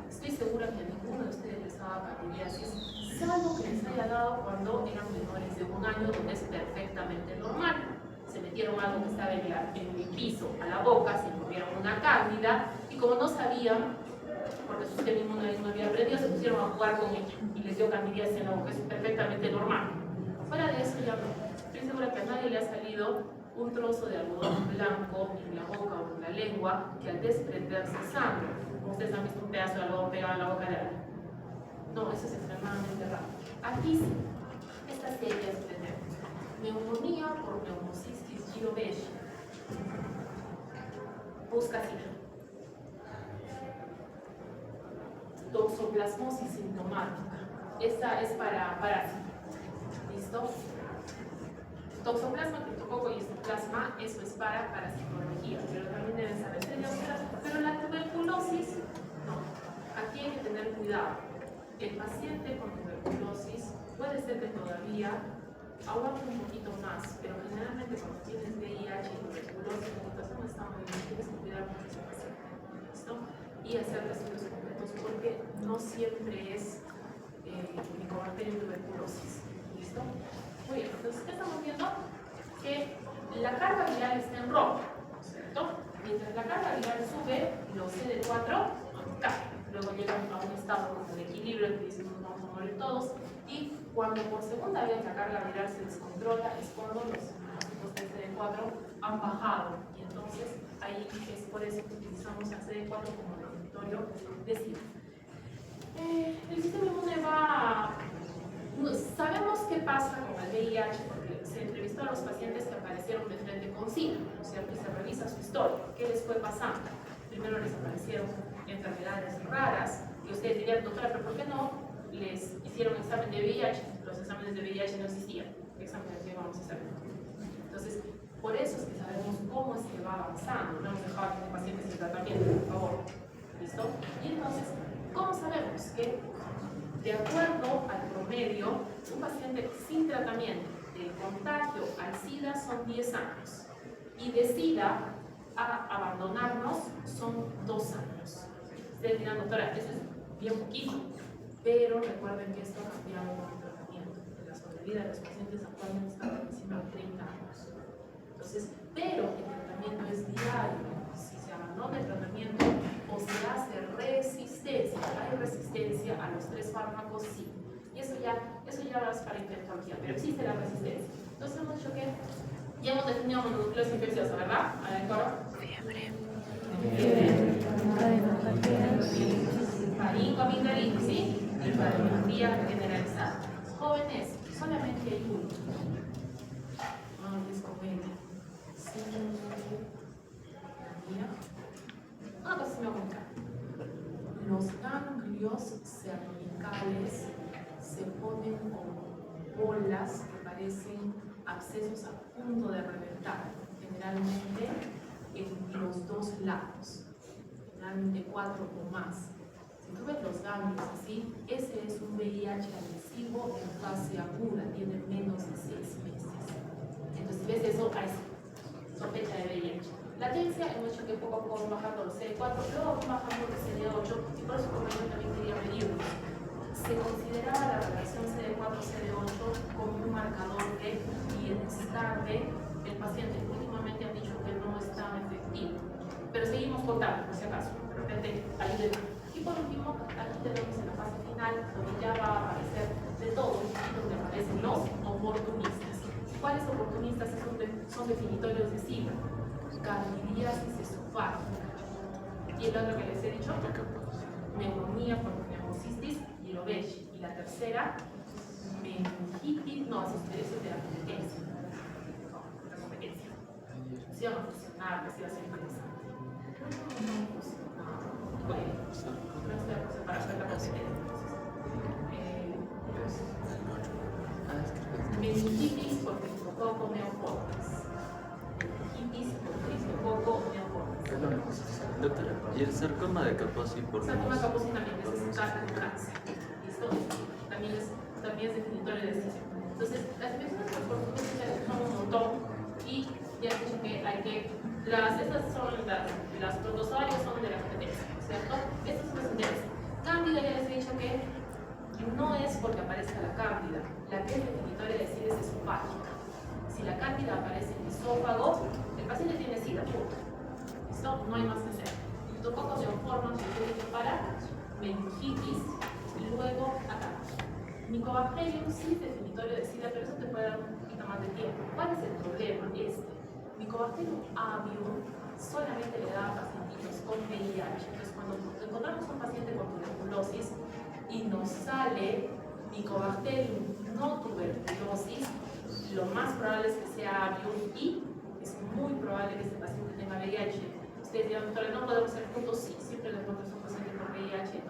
Estoy segura que a ninguno de ustedes les daba candidiasis, salvo que les haya dado cuando eran menores de 1 año, donde es perfectamente normal. Se metieron algo que estaba en el piso a la boca, se comieron una cándida, y como no sabían, porque su sistema inmune no había aprendido, se pusieron a jugar con ella y les dio candidiasis en la boca. Es perfectamente normal. Fuera de eso ya no. Estoy segura que a nadie le ha salido un trozo de algodón blanco en la boca o en la lengua que al desprenderse sangre. Como ustedes han visto un pedazo de algodón pegado en la boca de alguien. No, eso es extremadamente raro. Aquí sí, esta serie es tener neumonía por pneumocystis gyrovecii. Busca SIDA. Toxoplasmosis sintomática. Esta es para parásitos. ¿Listo? Toxoplasma, criptococo y histoplasma, eso es para parasitología, pero también deben saber pero la tuberculosis, no. Aquí hay que tener cuidado. El paciente con tuberculosis puede ser que todavía aguante un poquito más, pero generalmente cuando tienes VIH y tuberculosis, la situación está muy bien, tienes que cuidar mucho a ese paciente. ¿Listo? Y hacer estudios completos porque no siempre es Helicobacter y tuberculosis. ¿Listo? Muy bien, entonces, ¿qué estamos viendo? Que la carga viral está en rojo, ¿cierto? Mientras la carga viral sube, los CD4 caen. Luego llegan a un estado como de equilibrio que dicen nos vamos a morir todos. Y cuando por segunda vez la carga viral se descontrola, es cuando los de CD4 han bajado. Y entonces, ahí es por eso que utilizamos a CD4 como definitorio de SIDA. El sistema inmune va. Sabemos qué pasa con el VIH porque se entrevistó a los pacientes que aparecieron de frente con SIDA, ¿no es cierto? Y se revisa su historia. ¿Qué les fue pasando? Primero les aparecieron enfermedades raras y ustedes dirían, doctora, ¿pero por qué no les hicieron examen de VIH? Los exámenes de VIH no existían. ¿Qué exámenes que vamos a hacer? Entonces, por eso es que sabemos cómo es que va avanzando. No hemos dejado a los pacientes sin tratamiento, por favor. ¿Listo? Y entonces, ¿cómo sabemos que, de acuerdo al promedio, un paciente sin tratamiento de contagio al SIDA son 10 años y de SIDA a abandonarnos son 2 años? Ustedes dirán, doctora, eso es bien poquito, pero recuerden que esto ha cambiado con el tratamiento. La sobrevida de los pacientes actualmente está por encima de 30 años. Entonces, pero el tratamiento es diario. Si se abandona el tratamiento o se hace resistencia, hay resistencia a los 3 fármacos, sí. Y eso ya es para infectología, pero existe la resistencia. Entonces hemos dicho que ya hemos definido mononucleosis infecciosa, ¿verdad? A ver, ¿coro? Fiebre. Fiebre. Faringoamigdalitis, ¿sí? Y faringoamigdalitis generalizada. se me va a comunicar. Los ganglios cervicales se ponen como bolas que parecen abscesos a punto de reventar, generalmente en los dos lados, generalmente 4 o más. Si tú ves los ganglios así, ese es un VIH agresivo en fase aguda, tiene menos de 6 meses. Entonces, si ves eso, hay sospecha de VIH. Latencia, hemos hecho que poco a poco van bajando los CD4, luego van bajando los CD8, y por eso como yo también quería medirlos. Se consideraba la relación CD4-CD8 como un marcador de bienestar del paciente. Últimamente han dicho que no es tan efectivo, pero seguimos contando, por si acaso, de repente ayuda. Y por último, aquí tenemos en la fase final, donde ya va a aparecer de todo, y donde aparecen los oportunistas. ¿Cuáles oportunistas son definitorios de SIDA? Candidiasis esofágica. Y el otro que les he dicho, neumonía por pneumocistis y Lobeshi. Y la tercera, meningitis, no, eso es de la competencia. No, de la competencia. Sí o no funcionar, que sí va a ser interesante. Bueno, no estoy para hacer la competencia. Meningitis por Cryptococcus neoformis. Meningitis por Cryptococcus neoformis. Doctora, ¿y el sarcoma de Kaposi por Sarcoma Kaposi también es cáncer. ¿Listo? También es definitorio de decisión. Entonces, las infecciones por oportunistas son un montón y ya he dicho que hay que. Estas son las protozoarios son de la competencia, ¿cierto? Estas son las intereses. Cándida ya les he dicho que no es porque aparezca la cándida. La que es definitoria de SIDA es esofágica. Si la cándida aparece en el esófago, el paciente tiene SIDA, punto. ¿Listo? No hay más que hacer. Cryptococcus neoformis se para meningitis y luego acá. Mycobacterium sí es definitorio de SIDA, pero eso te puede dar un poquito más de tiempo. ¿Cuál es el problema? Mycobacterium avium solamente le da a pacientitos con VIH. Entonces, cuando encontramos un paciente con tuberculosis y nos sale Mycobacterium no tuberculosis, lo más probable es que sea avium y es muy probable que este paciente tenga VIH. Ustedes dirán, doctora, no podemos ser juntos, sí, siempre le encuentras un paciente con VIH,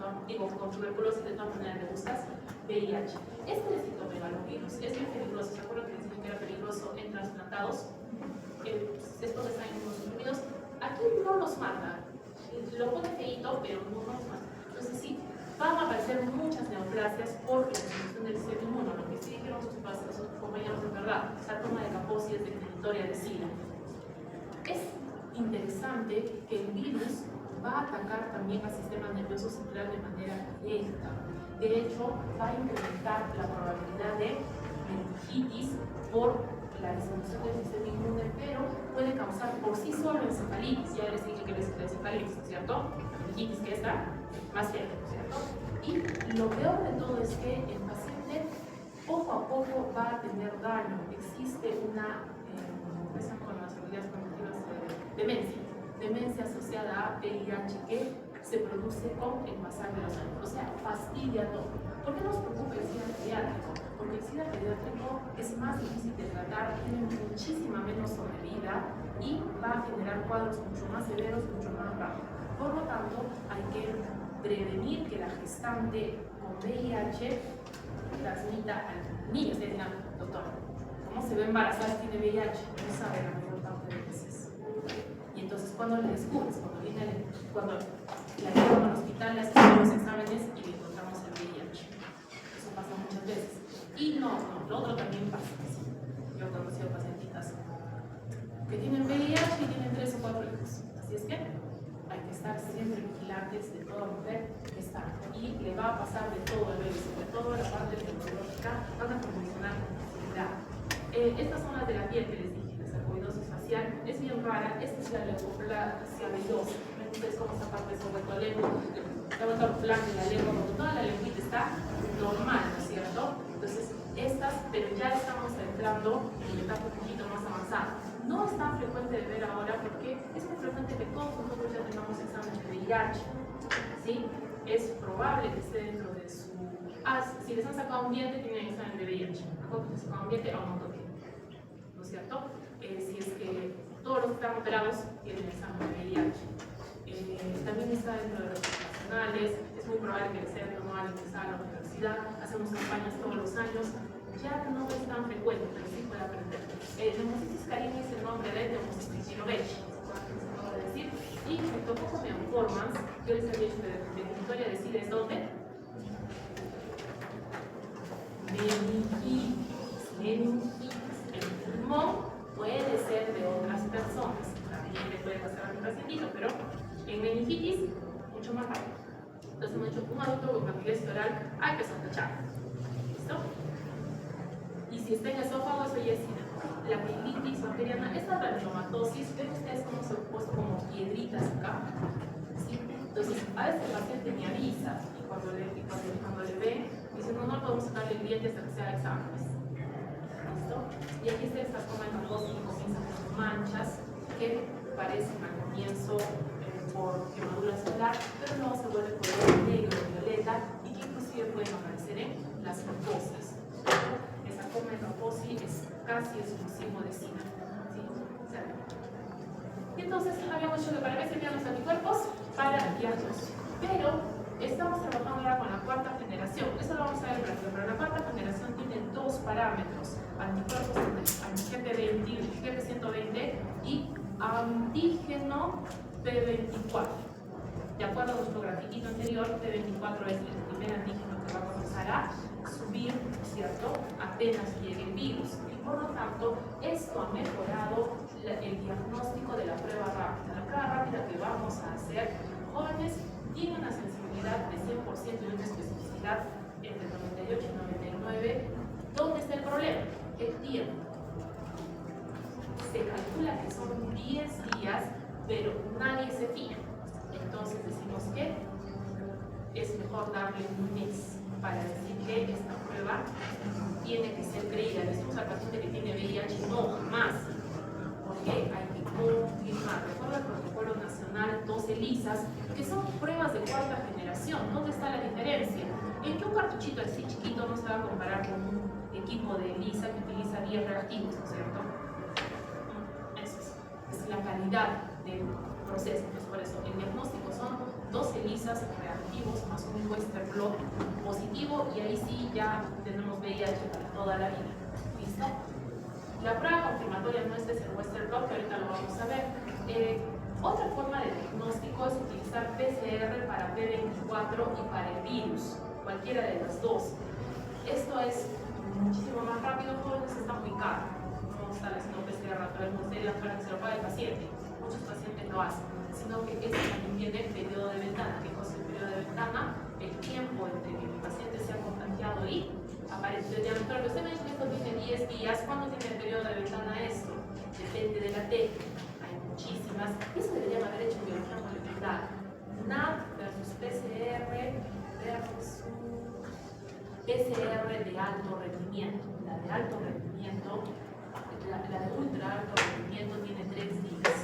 con tuberculosis, de todas maneras le buscas VIH. Este es citomegalovirus, es muy peligroso. ¿Se acuerdan que les dije que era peligroso en trasplantados? Estos están inmunosuprimidos. Aquí no los mata, lo pone feíto, pero no los mata. Entonces sí, van a aparecer muchas neoplasias por la disminución del sistema inmuno. Lo que sí dijeron sus compañeros es verdad, sarcoma de Kaposi es definitoria de SIDA. Es interesante que el virus va a atacar también al sistema nervioso central de manera directa. De hecho, va a incrementar la probabilidad de meningitis por la disminución del sistema inmune, pero puede causar por sí solo encefalitis. Ya les dije que es la encefalitis, ¿cierto? La meningitis que está más leve, ¿cierto? Y lo peor de todo es que el paciente poco a poco va a tener daño. Existe una, con las habilidades cognitivas demencia asociada a VIH que se produce con el pasar de los años. O sea, fastidia todo. ¿Por qué nos preocupa el SIDA pediátrico? Porque el SIDA pediátrico es más difícil de tratar, tiene muchísima menos sobrevida y va a generar cuadros mucho más severos, mucho más rápido. Por lo tanto, hay que prevenir que la gestante con VIH transmita al niño. Ustedes dirán, doctor, ¿cómo se ve embarazada si tiene VIH? No sabe la mayor parte de veces. Y entonces, cuando le descubres, cuando la llevan al hospital, le hacen los exámenes y le encontramos el VIH. Eso pasa muchas veces. Y no, lo otro también pasa. Yo he conocido pacientitas que tienen VIH y tienen 3 o 4 hijos. Así es que hay que estar siempre vigilantes de toda mujer que está. Y le va a pasar de todo el bebé, sobre todo la parte neurológica, van a condicionar con facilidad. Estas son las de la piel que les dije, la sarcoidosis facial. Es bien rara. Esta es la leucoplasia villosa. Es como esta parte sobre tu lengua, la vuelta blanca en la lengua, cuando toda la lengüita está normal, ¿no es cierto? Entonces, pero ya estamos entrando en etapa un poquito más avanzada. No es tan frecuente de ver ahora porque es muy frecuente que todos nosotros ya tengamos exámenes de VIH, ¿sí? Es probable que esté dentro de su... si les han sacado un diente, tienen examen de VIH. Cuando les sacan un diente, a un montón, ¿no es cierto? Si es que todos los que están operados tienen examen de VIH. También está está dentro de los nacionales, es muy probable que el centro no al ingresar a la universidad, hacemos campañas todos los años, ya no es tan frecuente, pero sí puede aprender. Neumocitis carini es el nombre de Neumocitis ginovecii, se acaba de decir, y Streptococcus neoformans, yo les había hecho de historia decir es dónde. Meningitis. El pulmón puede ser de otras personas, también le puede pasar a mi pacientito, pero en meningitis, mucho más rápido. Entonces hemos dicho, un adulto con bronquitis oral hay que sospechar. ¿Listo? Y si está en el esófago, eso ya es SIDA. La pilitis bacteriana, esta granulomatosis, ven ustedes cómo se han puesto como piedritas acá. ¿Sí? Entonces, a este paciente me avisa y cuando le ve, dice, no podemos sacarle el diente hasta que se haga exámenes. ¿Listo? Y aquí está esta sarcoma hematosis y comienzan con manchas que parecen al comienzo por quemadura solar, pero luego se vuelve color negro o violeta y que inclusive pueden aparecer en las mucosas. El sarcoma hematosis es casi exclusivo de SIDA. ¿Sí? O sea, y entonces habíamos dicho que para qué servían los anticuerpos para diagnóstico, pero estamos trabajando ahora con la cuarta generación. Eso lo vamos a ver rápido, pero la cuarta generación tiene dos parámetros: anticuerpos anti-GP20, GP120 y antígeno P24. De acuerdo a nuestro grafiquito anterior, P24 es el primer antígeno que va a comenzar a subir, ¿cierto?, apenas llegue el virus. Y por lo tanto, esto ha mejorado el diagnóstico de la prueba rápida. La prueba rápida que vamos a hacer, jóvenes, tiene una sensibilidad de 100% y una especificidad entre 98 y 99. ¿Dónde está el problema? El tiempo. Se calcula que son 10 días, pero nadie se fía. Entonces decimos que es mejor darle un mes para decir que esta prueba tiene que ser creída. Le decimos al paciente que tiene VIH, no, jamás. Porque hay que confirmar. Recuerda el protocolo nacional 12 ELISAs, que son pruebas de cuarta generación. ¿Dónde está la diferencia? En que un cartuchito así chiquito no se va a comparar con un equipo de ELISA que utiliza 10 reactivos, ¿no es cierto? Eso es la calidad del proceso. Pues por eso el diagnóstico son 12 ELISAs reactivos más un Western blot positivo, y ahí sí ya tenemos VIH para toda la vida. ¿Listo? La prueba confirmatoria no es el Western blot, que ahorita lo vamos a ver. Otra forma de diagnóstico es utilizar PCR para P24 y para el virus, cualquiera de las dos. Esto es muchísimo más rápido, jóvenes, está muy caro. No está haciendo PCR a todo el mundo para que se lo pague el paciente. Muchos pacientes lo hacen, sino que esto también tiene periodo de ventana. ¿Qué cosa es el periodo de ventana? El tiempo entre que el paciente se ha contagiado y aparece. Doctor, usted me dice que esto tiene 10 días. ¿Cuándo tiene el periodo de ventana esto? Depende de la técnica. Hay muchísimas. Eso deberían haber hecho en biología molecular. NAT versus PCR versus PCR de alto rendimiento. La de alto rendimiento, la de ultra alto rendimiento tiene 3 días.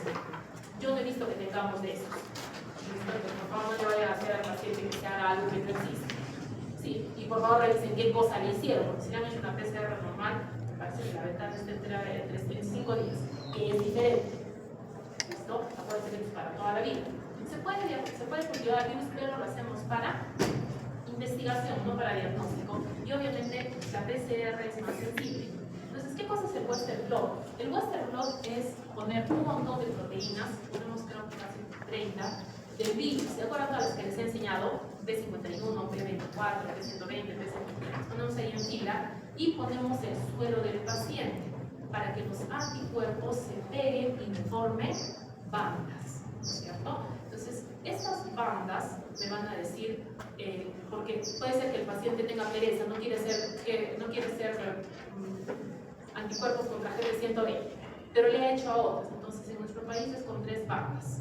Yo no he visto que tengamos de eso. Por favor, no le vayan a hacer al paciente que se haga algo que no existe. Sí, y por favor revisen qué cosa le hicieron, porque si le han hecho una PCR normal, me parece que la ventana está entre 5 días, que es diferente. ¿Listo? Acuérdense que es para toda la vida. Se puede cultivar virus, pero lo hacemos para investigación, no para diagnóstico. Y obviamente la PCR es más sensible. Entonces, ¿qué cosa es el Western blot? El Western blot es poner un montón de proteínas, ponemos creo que casi 30, del virus. ¿De acuerdo a las que les he enseñado? B51, B24, B120, B120. Ponemos ahí en fila y ponemos el suero del paciente para que los anticuerpos se peguen y formen bandas, ¿cierto? Entonces, estas bandas me van a decir, porque puede ser que el paciente tenga pereza, no quiere ser anticuerpos contra GB120, pero le ha hecho a otras. Entonces, en nuestro país es con 3 bandas.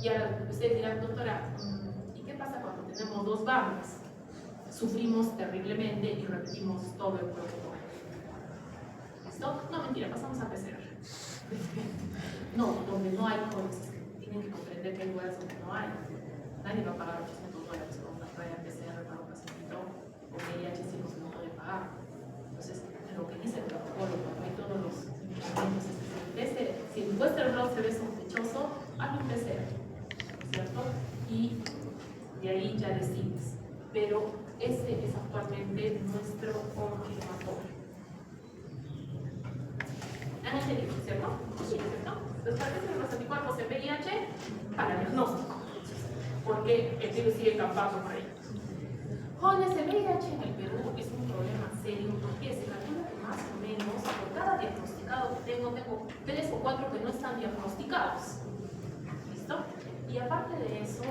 Y ahora ustedes dirán, doctora, ¿y qué pasa cuando tenemos 2 bandas? Sufrimos terriblemente y repetimos todo el protocolo. ¿Listo? No, mentira, pasamos a PCR. No, donde no hay cosas, tienen que comprender que hay lugares donde no hay. Nadie va a pagar $800 por una prueba PCR para un pacientito con VIH si no se lo puede pagar. Entonces, lo que dice el protocolo, cuando hay todos los instrumentos, si el Western blot se ve sospechoso, hazle un PCR, ¿cierto? Y de ahí ya decides. Pero ese es actualmente nuestro confirmatorio. ¿Han entendido, cierto? Sí, ¿cierto? Los pacientes de los anticuerpos en VIH para diagnóstico, porque el virus sigue campando por ahí. Jóvenes, el VIH en el Perú es un problema serio porque se calcula que más o menos por cada diagnosticado que tengo 3 o 4 que no están diagnosticados. ¿Listo? Y aparte de eso,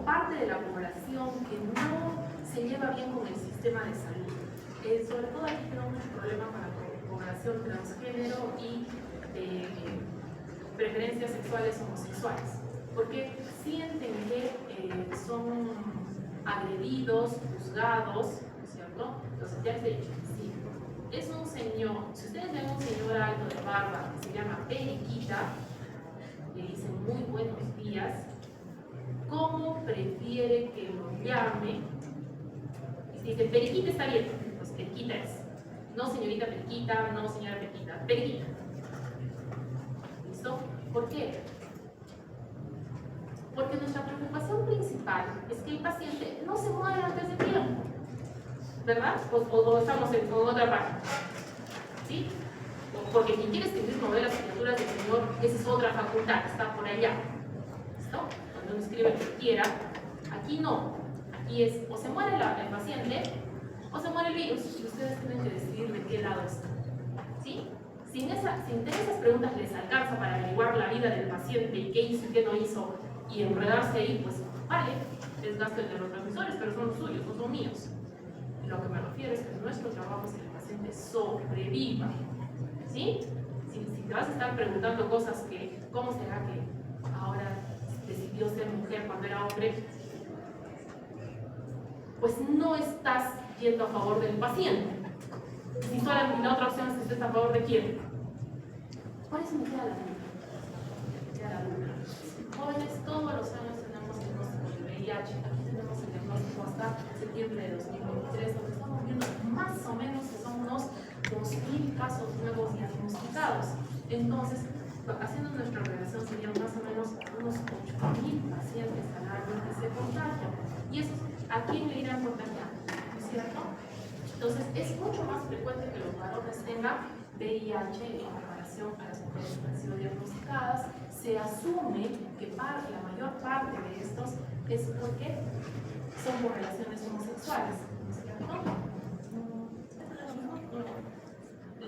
parte de la población que no se lleva bien con el sistema de salud. Sobre todo aquí tenemos un problema para la población transgénero y preferencias sexuales homosexuales, porque sienten que son agredidos, juzgados, ¿cierto? Entonces ya les he dicho, sí, es un señor, si ustedes ven un señor alto de barba que se llama Periquita, le dicen muy buenos días, ¿cómo prefiere que lo llame? Y si dice, Periquita está bien, pues Periquita es. No señorita Periquita, no señora Periquita, Periquita. ¿Listo? ¿Por qué? Porque nuestra preocupación principal es que el paciente no se muera antes de tiempo, ¿verdad? O estamos en otra página, ¿sí? Porque quien quiere escribir novelas y criaturas del Señor, esa es otra facultad, está por allá, ¿listo? Cuando uno escribe lo que quiera, aquí no, aquí es o se muere el paciente o se muere el virus, y ustedes tienen que decidir de qué lado están, ¿sí? Si esas preguntas les alcanza para averiguar la vida del paciente y qué hizo y qué no hizo, y enredarse ahí, pues vale, es gasto de neurotransmisores, pero son los suyos, no son míos. Lo que me refiero es que nuestro trabajo es que el paciente sobreviva, ¿sí? Si te vas a estar preguntando cosas que, ¿cómo será que ahora decidió ser mujer cuando era hombre? Pues no estás yendo a favor del paciente. Si solamente la otra opción es que estés a favor de quién. Por eso me queda la duda. Jóvenes, todos los años tenemos diagnóstico de VIH. Aquí tenemos el diagnóstico hasta septiembre de 2023, donde estamos viendo más o menos que son unos 2.000 casos nuevos diagnosticados. Entonces, haciendo nuestra relación, serían más o menos unos 8.000 pacientes al año que se contagian. Y eso, ¿a quién le irán contagiando? ¿No es cierto? Entonces, es mucho más frecuente que los varones tengan VIH en comparación a las mujeres que han sido diagnosticadas. Se asume que la mayor parte de estos es porque son por relaciones homosexuales, ¿no es cierto?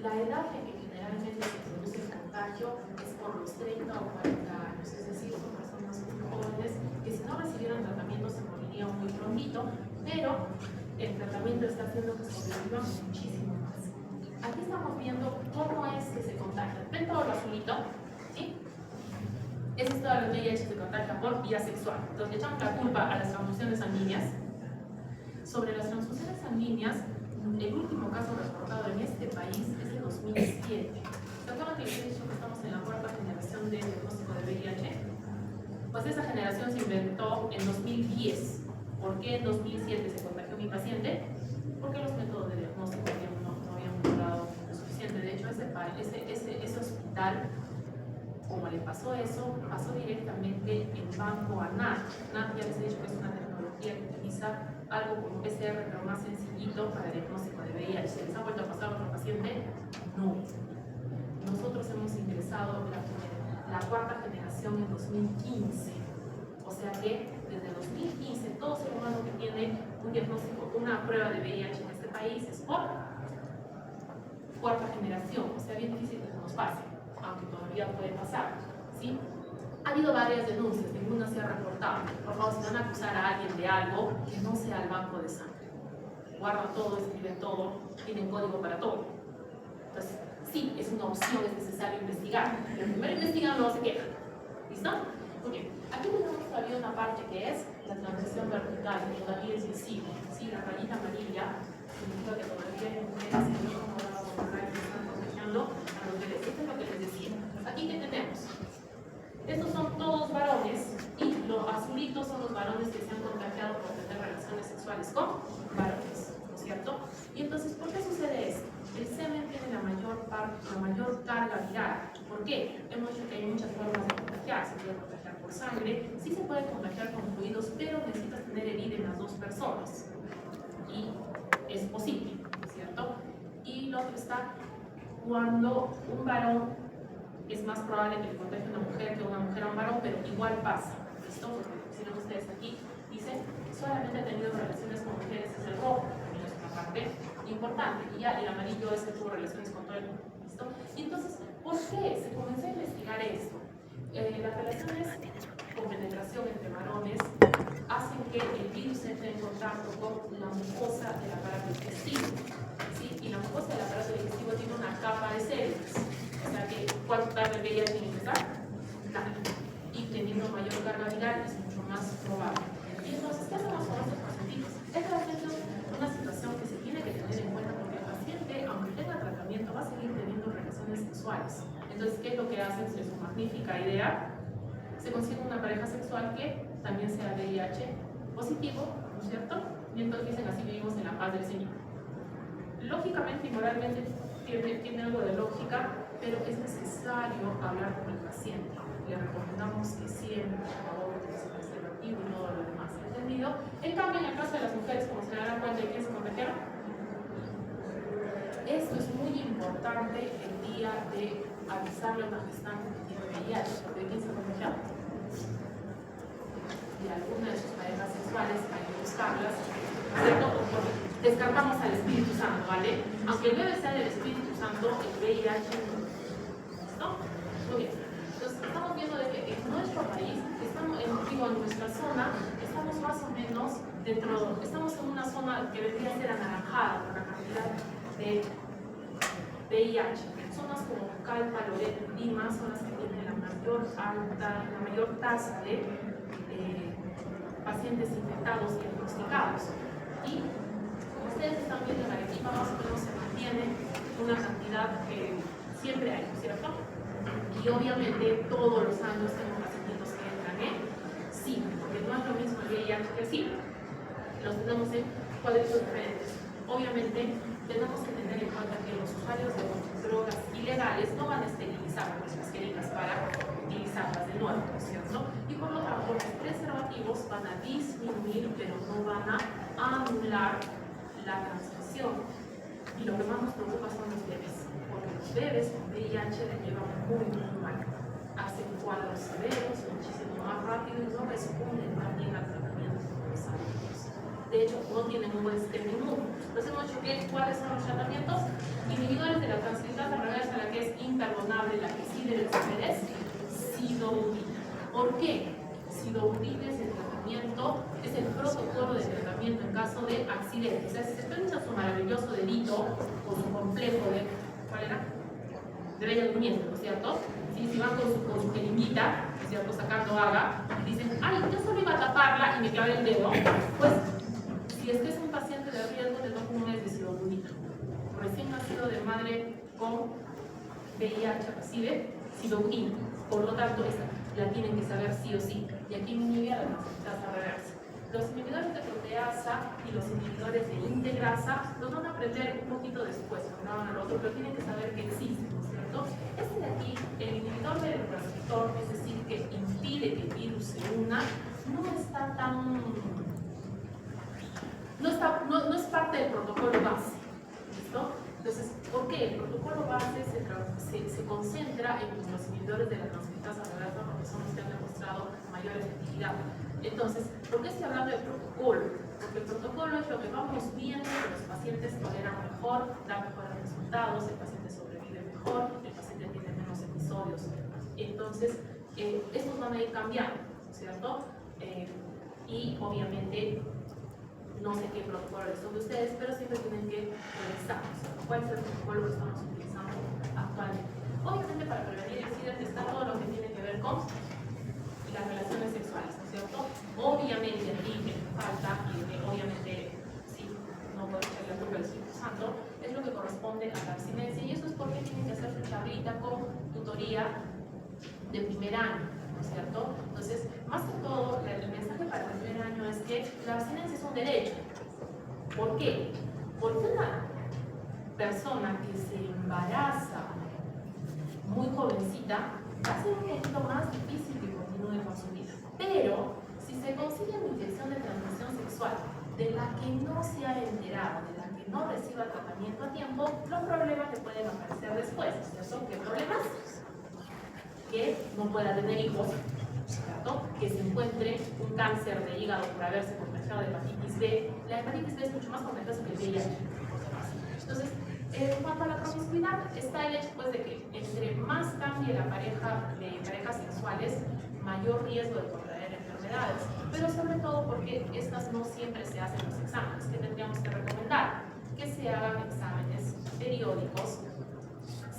La edad en que generalmente se produce el contagio es por los 30 o 40 años, es decir, son personas muy jóvenes que si no recibieran tratamiento se morirían muy prontito, pero el tratamiento está haciendo que sobrevivan muchísimo más. Aquí estamos viendo cómo es que se contagia. ¿Ven todo lo azulito? ¿Sí? Esa es toda la VIH que se contagia por vía sexual. Entonces, echamos la culpa a las transfusiones sanguíneas. Sobre las transfusiones sanguíneas, el último caso reportado en este país es de 2007. ¿Se acuerdan que les he dicho que estamos en la cuarta generación de diagnóstico de VIH? Pues esa generación se inventó en 2010. ¿Por qué en 2007 se contagió mi paciente? Porque los métodos de diagnóstico no habían mejorado lo suficiente. De hecho, ese hospital, como le pasó eso, pasó directamente en banco a NAT. NAT ya les he dicho que es una tecnología que utiliza algo como PCR, pero más sencillito para el diagnóstico de VIH. ¿Se les ha vuelto a pasar a otro paciente? No. Nosotros hemos ingresado la cuarta generación en 2015. O sea que desde 2015 todo ser humano que tiene un diagnóstico, una prueba de VIH en este país es por cuarta generación. O sea, bien difícil que nos pase, aunque todavía puede pasar, ¿sí? Ha habido varias denuncias, ninguna se ha reportado. Por favor, si van a acusar a alguien de algo, que no sea el banco de sangre. Guardan todo, escriben todo, tienen código para todo. Entonces, sí, es una opción, es necesario investigar. Pero primero investigan, luego se quejan. ¿Listo? Muy bien. Aquí tenemos todavía una parte que es la transición vertical, que todavía es visible. ¿Sí? La rayita amarilla significa que todavía hay mujeres que no son moradas por la que están protegiendo a los bebés. Esto es lo que les decía. Aquí, ¿qué tenemos? Estos son todos varones y los azulitos son los varones que se han contagiado por tener relaciones sexuales con varones, ¿no es cierto? Y entonces, ¿por qué sucede esto? El semen tiene la mayor carga viral. ¿Por qué? Hemos dicho que hay muchas formas de contagiarse, pero puede contagiar por sangre, sí se puede contagiar con fluidos, pero necesitas tener herida en las dos personas. Y es posible, ¿cierto? Y lo otro está cuando un varón es más probable que le contagie a una mujer que una mujer a un varón, pero igual pasa, ¿listo? Porque si ven ustedes aquí, dice que solamente ha tenido relaciones con mujeres, es el rojo, también es una parte importante, y ya el amarillo es que tuvo relaciones con todo el mundo, ¿listo? Y entonces, ¿por qué se comenzó a investigar esto? Las relaciones con penetración entre varones hacen que el virus entre en contacto con la mucosa del aparato digestivo, ¿sí? Y la mucosa del aparato digestivo tiene una capa de células, o sea que ¿cuánto tarda el VIH en empezar? Nada. Y teniendo mayor carga viral es mucho más probable. Y entonces, ¿qué hacemos con estos pacientes? Es realmente una situación que se tiene que tener en cuenta porque el paciente, aunque tenga tratamiento, va a seguir teniendo relaciones sexuales. Entonces, ¿qué es lo que hacen? Es una magnífica idea. Se consigue una pareja sexual que también sea VIH positivo, ¿no es cierto? Y entonces dicen así vivimos en la paz del Señor. Lógicamente y moralmente tiene algo de lógica, pero es necesario hablar con el paciente. Le recomendamos que siempre, por favor, utilice el preservativo y todo lo demás. ¿Entendido? En cambio, en el caso de las mujeres, como se darán cuenta, ¿de quién se contagiaron? Esto es muy importante el día de avisarle a una gestante que tiene VIH, porque ¿de quién se contagiaron? De alguna de sus parejas sexuales, hay que buscarlas, ¿cierto? Porque descartamos al Espíritu Santo, ¿vale? Aunque el bebé sea del Espíritu Santo, el VIH no. Muy bien. Entonces, estamos viendo de que en nuestro país, en nuestra zona, estamos más o menos estamos en una zona que debería ser anaranjada por la cantidad de VIH. Zonas como Calpa, Loreto, Lima son las que tienen la mayor tasa de pacientes infectados y diagnosticados. Y como ustedes están viendo en Arequipa, más o menos se mantiene una cantidad que siempre hay, ¿cierto? Y obviamente todos los años tenemos pacientes que entran en SIDA, porque no es lo mismo el VIH que el SIDA. Los tenemos en cuadritos diferentes. Obviamente tenemos que tener en cuenta que los usuarios de drogas ilegales no van a esterilizar nuestras jeringas para utilizarlas de nuevo, ¿no es cierto? Y por lo tanto los preservativos van a disminuir, pero no van a anular la transmisión. Y lo que más nos preocupa son los bebés, porque los bebés con VIH la llevan muy mal. Hacen cuadros severos, muchísimo más rápido y no responden también al tratamiento con los adultos. De hecho, no tienen un buen sistema inmune. Entonces hemos dicho que cuáles son los tratamientos inhibidores de la transcriptasa reversa, la que es imperdonable, la que sí debe ser es sidobudina. ¿Por qué? Sidobudina es el tratamiento, es el protocolo de tratamiento en caso de accidentes. O sea, si se está haciendo su maravilloso dedito con su complejo de, ¿cuál era? De bella durmiente, ¿no es cierto? Si van con su jeringuita, ¿no es cierto? Sacando haga, y dicen, ay, yo solo iba a taparla y me clavé el dedo, pues si es que es un paciente de riesgo, le toca un mes de sidobudina. Recién nacido de madre con VIH recibe sidobudina. Por lo tanto, esta la tienen que saber sí o sí. Y aquí inhibe la transcriptasa reversa. Los inhibidores de proteasa y los inhibidores de integrasa los van a aprender un poquito después, cuando hagan al otro, pero tienen que saber que existen, ¿no es cierto? Este de aquí, el inhibidor del transcriptor, es decir, que impide que el virus se una, no está tan... No es parte del protocolo base, ¿listo? Entonces, ¿por qué? El protocolo base se concentra en los inhibidores de la transcriptasa reversa porque son los que han demostrado mayor efectividad. Entonces, ¿por qué estoy hablando del protocolo? Porque el protocolo es lo que vamos viendo que los pacientes toleran mejor, dan mejores resultados, el paciente sobrevive mejor, el paciente tiene menos episodios. Entonces, estos van a ir cambiando, ¿cierto? Y obviamente, no sé qué protocolo les toque a ustedes, pero siempre tienen que revisar cuál es el protocolo que estamos utilizando actualmente. Obviamente, para prevenir el SIDA está todo lo que tiene que ver con las relaciones sexuales, ¿no es cierto? Obviamente aquí me falta, y obviamente sí, no puedo echarle la culpa al Espíritu Santo, es lo que corresponde a la abstinencia, y eso es porque tienen que hacer su charlita con tutoría de primer año, ¿no es cierto? Entonces, más que todo, el mensaje para el primer año es que la abstinencia es un derecho. ¿Por qué? Porque una persona que se embaraza muy jovencita va a ser un poquito más difícil que continúe no reciba tratamiento a tiempo los problemas que pueden aparecer después, ¿cierto? ¿Qué problemas? Que no pueda tener hijos, ¿cierto? Que se encuentre un cáncer de hígado por haberse contagiado de hepatitis B. La hepatitis B es mucho más contagiosa que el VIH. Entonces, en cuanto a la promiscuidad, está el hecho pues, de que entre más cambie la pareja de parejas sexuales, mayor riesgo de contraer enfermedades, pero sobre todo porque estas no siempre se hacen los exámenes. ¿Qué tendríamos que recomendar? Que se hagan exámenes periódicos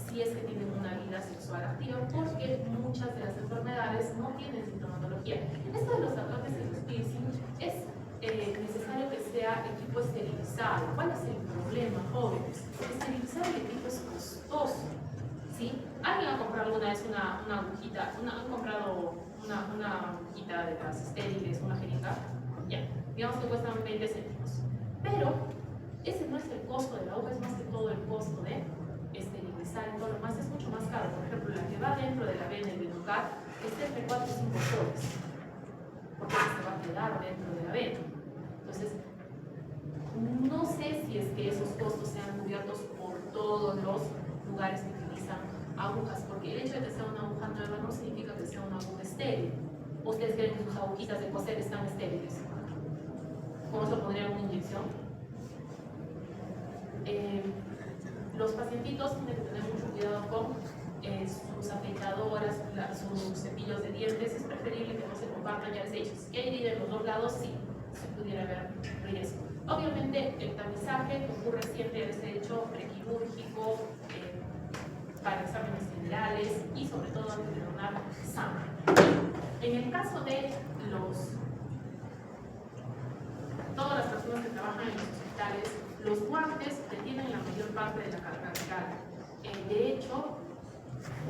si es que tienen una vida sexual activa, porque muchas de las enfermedades no tienen sintomatología. Esto de los tatuajes y los piercing es necesario que sea equipo esterilizado. ¿Cuál es el problema, jóvenes? Esterilizar el equipo es costoso, ¿sí? ¿Alguien ha comprado alguna vez una agujita? ¿Han comprado una agujita de las estériles, una jeringa? Ya, digamos que cuestan 20 céntimos. Pero ese no es el costo de la aguja, es más que todo el costo de esterilizar y todo lo más. Es mucho más caro. Por ejemplo, la que va dentro de la vena, el Benucat, está entre 4 y 5 soles, porque se va a quedar dentro de la vena. Entonces, no sé si es que esos costos sean cubiertos por todos los lugares que utilizan agujas, porque el hecho de que sea una aguja nueva no significa que sea una aguja estéril. ¿Ustedes creen que sus agujitas de coser están estériles? ¿Cómo se lo pondrían una inyección? Los pacientitos tienen que tener mucho cuidado con sus afeitadoras, sus cepillos de dientes. Es preferible que no se compartan ya desechos. Si hay herida en los dos lados, sí, se pudiera haber riesgo. Obviamente, el tamizaje que ocurre siempre debe ser hecho prequirúrgico, para exámenes generales y sobre todo antes de donar sangre. En el caso de todas las personas que trabajan en los hospitales, los guantes detienen la mayor parte de la carga viral. De hecho,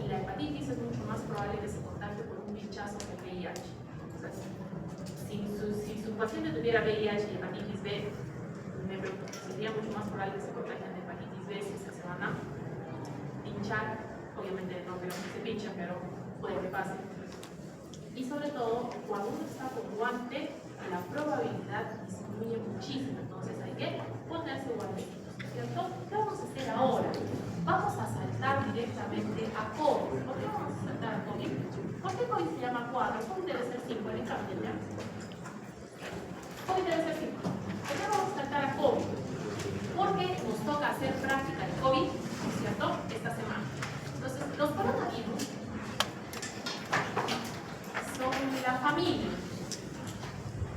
la hepatitis es mucho más probable que se contagie por un pinchazo que el VIH. O sea, si su paciente tuviera VIH y hepatitis B, sería mucho más probable que se contagien de hepatitis B si es que se van a pinchar. Obviamente no queremos que se pinchen, pero puede que pase. Y sobre todo, cuando uno está con guante, la probabilidad disminuye muchísimo. Entonces hay que ponerse guantecitos, ¿cierto? ¿Qué vamos a hacer ahora? Vamos a saltar directamente a COVID. ¿Por qué vamos a saltar a COVID? ¿Por qué COVID se llama 4? COVID debe ser 5, ¿en el cambio ya? COVID debe ser 5. ¿Por qué vamos a saltar a COVID? Porque nos toca hacer práctica de COVID, ¿cierto? Esta semana. Entonces, los coronavirus son la familia.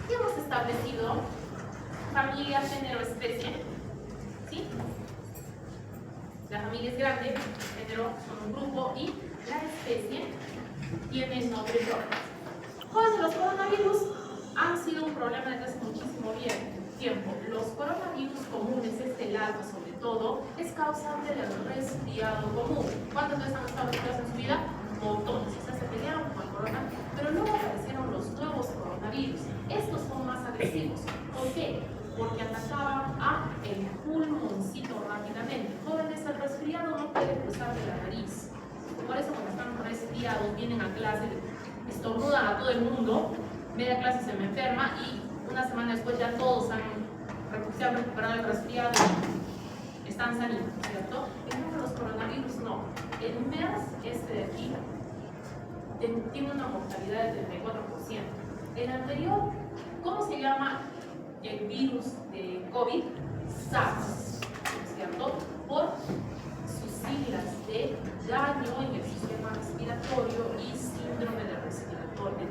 ¿Qué hemos establecido? Familia, género, especie. ¿Sí? La familia es grande, el género son un grupo y la especie tiene nombre propio. Jóvenes, los coronavirus han sido un problema desde hace muchísimo tiempo. Los coronavirus comunes, este largo sobre todo, es causante del resfriado común. ¿Cuántas veces han estado resfriados en su vida? Montones. O sea, se pelearon con el corona, pero luego aparecieron los nuevos coronavirus. Estos son más agresivos. ¿Por qué? Porque atacaban a el pulmoncito rápidamente. Jóvenes, el resfriado no puede cruzar de la nariz. Por eso cuando están resfriados, vienen a clase, estornudan a todo el mundo, media clase se me enferma y una semana después ya todos se han recuperado el resfriado y están saliendo, ¿cierto? En cambio los coronavirus no. El MERS, este de aquí, tiene una mortalidad del 34%. El anterior, ¿cómo se llama el virus de COVID? SARS, ¿cierto? Por sus siglas de daño en el sistema respiratorio y síndrome de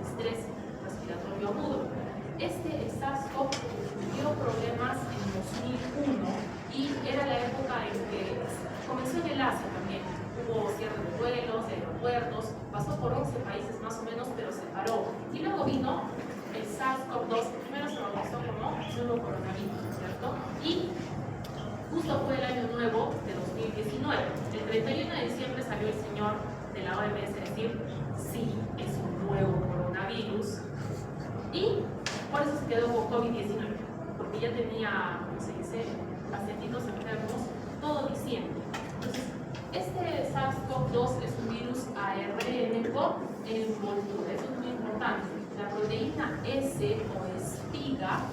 estrés respiratorio agudo. El SARS-CoV dio problemas en 2001 y era la época en que comenzó en el Asia también. Hubo cierre de vuelos, de aeropuertos, pasó por 11 países más o menos, pero se paró. Y luego vino el SARS-CoV-2, primero se bautizó como nuevo coronavirus, ¿cierto? Y justo fue el año nuevo de 2019. El 31 de diciembre salió el señor de la OMS a decir, sí, es un nuevo coronavirus. Y por eso se quedó con COVID-19, porque ya tenía, ¿cómo se dice?, pacientitos enfermos todo diciembre. Entonces, este SARS-CoV-2 es un virus ARN-co en envoltura. Eso es muy importante. La proteína S o espiga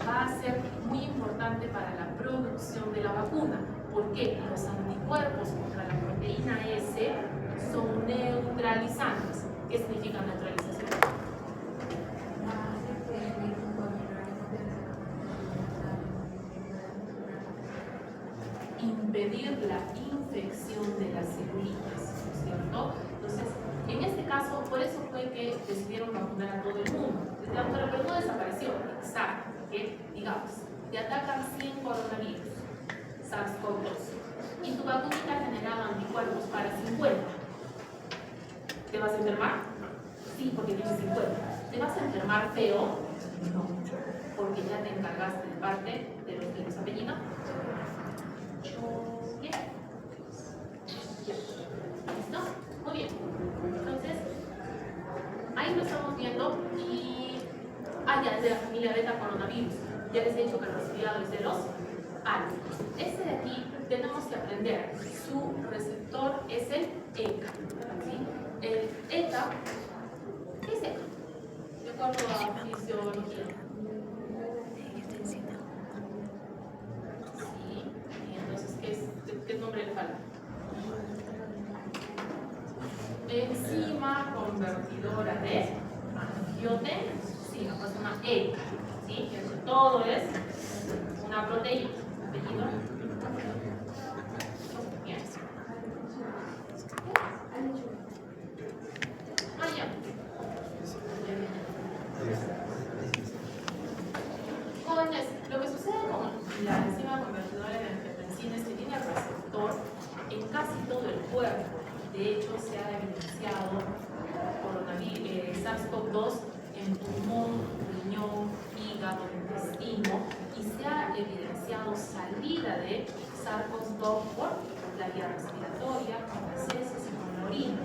va a ser muy importante para la producción de la vacuna, porque los anticuerpos contra la proteína S son neutralizantes. ¿Qué significa neutralización? Impedir la infección de las celulitas, ¿no es cierto? Entonces, en este caso, por eso fue que decidieron vacunar a todo el mundo. Pero no desapareció, exacto, que digamos, te atacan 100 coronavirus, SARS-CoV-2, y tu vacunita ha generado anticuerpos para 50. ¿Te vas a enfermar? Sí, porque tienes 50. ¿Te vas a enfermar feo? No, porque ya te encargaste de parte de los apellidos. Bien. ¿Listo? Muy bien. Entonces, ahí lo estamos viendo y... ya es de la familia beta coronavirus. Ya les he dicho que el resfriado es de los alfa. Este de aquí tenemos que aprender. Su receptor es el ECA. ¿Sí? El ECA, ¿qué es ECA? De acuerdo a fisiología. ¿Qué nombre le falta? Enzima convertidora de angiotensina, pues una ECA, ¿sí? Todo es una proteína. ¿Apellido? Bien. Ya. Jóvenes, lo que sucede con la enzima convertidora de angiotensina es que tiene receptor en casi todo el cuerpo. De hecho, se ha evidenciado SARS-CoV-2 en pulmón, riñón, hígado, intestino, y se ha evidenciado salida de SARS-CoV-2 por la vía respiratoria, con las heces y con la orina.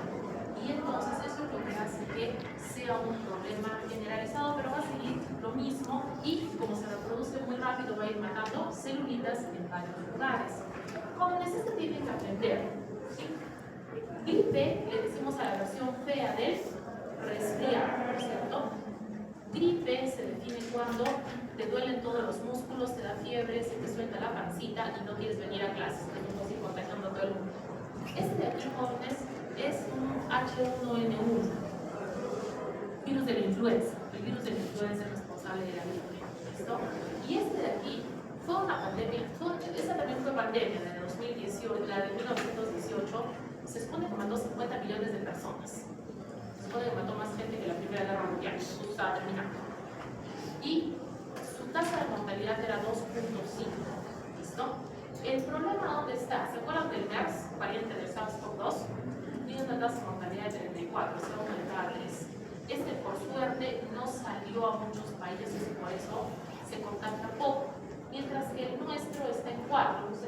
Y entonces eso es lo que hace que sea un problema generalizado, pero va a seguir lo mismo y como se reproduce muy rápido va a ir matando celulitas en varios lugares. Jóvenes, esto tienen que aprender. ¿Sí? Gripe le decimos a la versión fea del resfriado, ¿no es cierto? Gripe se define cuando te duelen todos los músculos, te da fiebre, se te suelta la pancita y no quieres venir a clases, estás así contagiando a todo el mundo. Este de aquí, jóvenes, es un H1N1, virus de la influenza. El virus de la influenza es responsable de la gripe. ¿Listo? Y este de aquí fue una pandemia, esa también fue pandemia, la de 2018, la de 1918, se supone que mató 50 millones de personas. Se supone que mató más gente que la Primera Guerra Mundial, justo estaba terminando. Y su tasa de mortalidad era 2.5. ¿Listo? El problema, ¿dónde está? ¿Se acuerdan del MERS, variante del SARS-CoV-2? Tiene una tasa de mortalidad de 34, se va a aumentar a 3. Este, por suerte, no salió a muchos países y por eso se contagia poco. Mientras que el nuestro está en 4. No sé.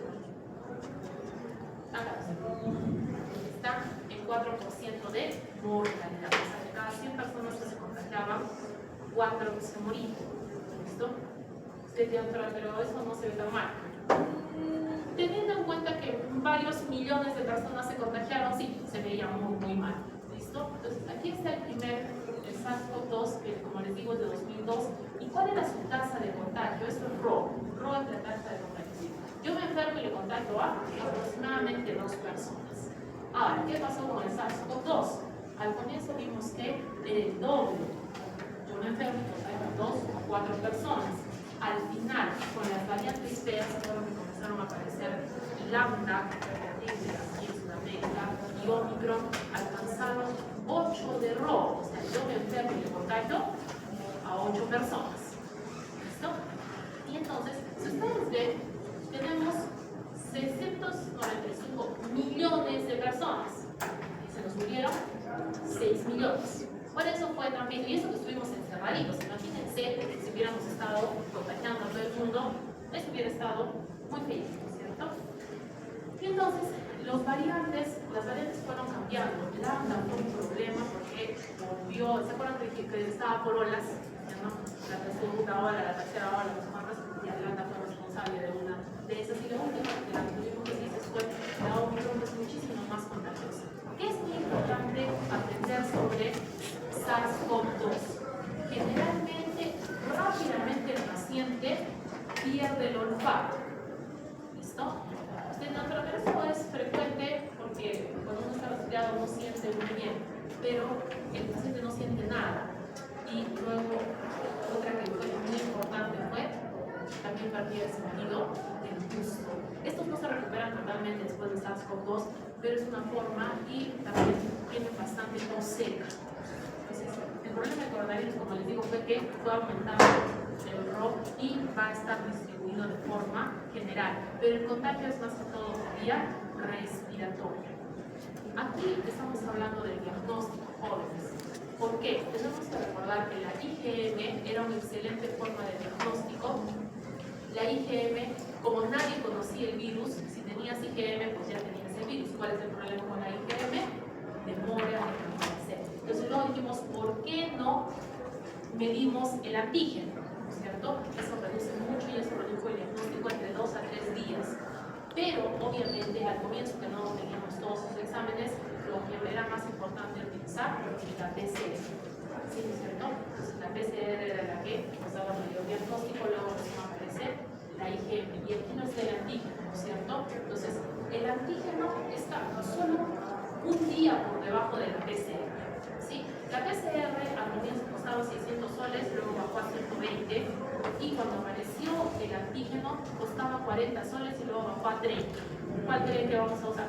Acá está en 4% de mortalidad. O sea, de cada 100 personas que se contagiaban, 4 se morían. ¿Listo? Ustedes dirán, pero eso no se ve tan mal. Teniendo en cuenta que varios millones de personas se contagiaron, sí, se veía muy, muy mal. ¿Listo? Entonces, aquí está el primer SARS-CoV-2, que como les digo es de 2002. ¿Y cuál era su tasa de contagio? Esto es RO. RO es la tasa de contagio. Yo me enfermo y le contagio a aproximadamente 2 personas. Ahora, ¿qué pasó con el SARS-CoV-2? Al comienzo vimos que era el doble. Yo me enfermo y contagio a 2 o 4 personas. Al final, con las variantes feas, fueron que comenzaron a aparecer Lambda, aquí en Sudamérica, y Omicron, alcanzaron 8 de RO. O sea, yo me enfermo y le contagio a 8 personas. ¿Listo? Y entonces, si ustedes ven, tenemos 695 millones de personas. Y se nos murieron 6 millones. Por eso fue también, y eso que estuvimos encerraditos. Imagínense si hubiéramos estado contagiando a todo el mundo, eso hubiera estado muy feliz, ¿cierto? Y entonces, las variantes fueron cambiando. Lambda fue un problema porque volvió, ¿se acuerdan que estaba por olas? ¿No? La segunda ola, la tercera ola, las cuantas, y Lambda fue responsable de una de esas. Y la última, de la que tuvimos que decir fue la Omicron, que es muchísimo más contagiosa. ¿Qué es muy importante aprender sobre SARS-CoV-2? Generalmente, rápidamente el paciente del olfato. ¿Listo? Usted no, pero eso es frecuente porque cuando uno está resfriado no siente muy bien, pero el paciente no siente nada. Y luego, otra que fue muy importante fue también pérdida de sentido del gusto. Estos no se recuperan totalmente después de SARS-CoV-2, pero es una forma y también tienen bastante tos seca. Entonces, el problema de coronavirus, como les digo, fue que fue aumentando el ROP y va a estar distribuido de forma general, pero el contagio es más que todo vía respiratoria. Aquí estamos hablando del diagnóstico, jóvenes. ¿Por qué? Tenemos que recordar que la IgM era una excelente forma de diagnóstico. La IgM, como nadie conocía el virus, si tenías IgM, pues ya tenías el virus. ¿Cuál es el problema con la IgM? Demora en aparecer. Entonces luego dijimos, ¿por qué no medimos el antígeno? ¿No es cierto? Eso reduce mucho y eso redujo el diagnóstico entre 2 a 3 días. Pero obviamente al comienzo que no teníamos todos esos exámenes, lo que era más importante utilizar la PCR. ¿Sí, no es cierto? Entonces la PCR era la que nos daba mayor diagnóstico, luego nos va a aparecer la IgM. Y aquí no está el antígeno, ¿no es cierto? Entonces el antígeno está solo un día por debajo de la PCR. ¿Sí? La PCR al comienzo costaba 600 soles, luego bajó a 120 y cuando apareció el antígeno costaba 40 soles y luego bajó a 30. ¿Cuál creen que vamos a usar?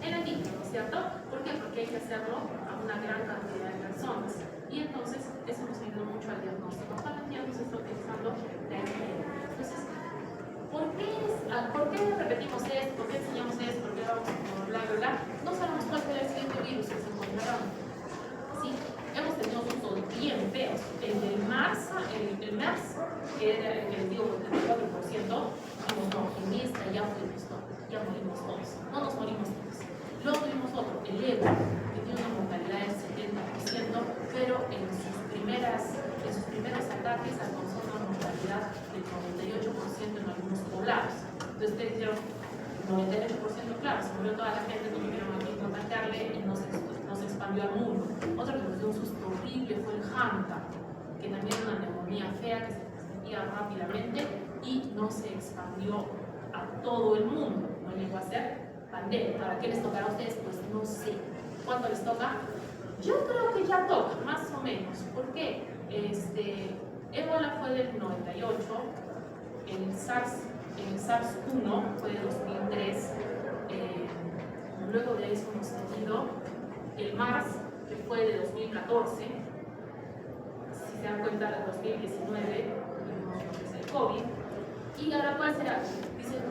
El antígeno, ¿no es cierto? ¿Por qué? Porque hay que hacerlo a una gran cantidad de personas y entonces eso nos ayuda mucho al diagnóstico. Hoy en día se está utilizando la IgM. Entonces, ¿por qué repetimos esto? ¿Por qué enseñamos esto? ¿Por qué vamos a bla, bla, bla? No sabemos cuál será el siguiente virus que se encontrará. ¿Sí? Hemos tenido sustos bien feos. El del MERS, que era el que les digo, el 34%, dijimos, no, en esta ya fuimos todos, ya morimos todos. No nos morimos todos. Luego tuvimos otro, el Ebola, que tiene una mortalidad del 70%, pero en sus primeros ataques alcanzó una mortalidad del 98% en algunos poblados. Entonces ustedes dijeron, 98%, claro, se murió toda la gente, no tuvieron aquí contagiarle y no se expandió al mundo. Otro que nos dio un susto horrible fue el Hanta, que también era una neumonía fea que se transmitía rápidamente y no se expandió a todo el mundo, no llegó a ser pandemia. ¿Para qué les tocará a ustedes? Pues no sé. ¿Cuándo les toca? Yo creo que ya toca, más o menos. ¿Por qué? Ébola fue del 98, el SARS-1 fue de 2003, luego de eso hemos tenido el MERS, que fue de 2014, si se dan cuenta, de 2019, es el COVID, y ahora ¿cuál será? Dicen,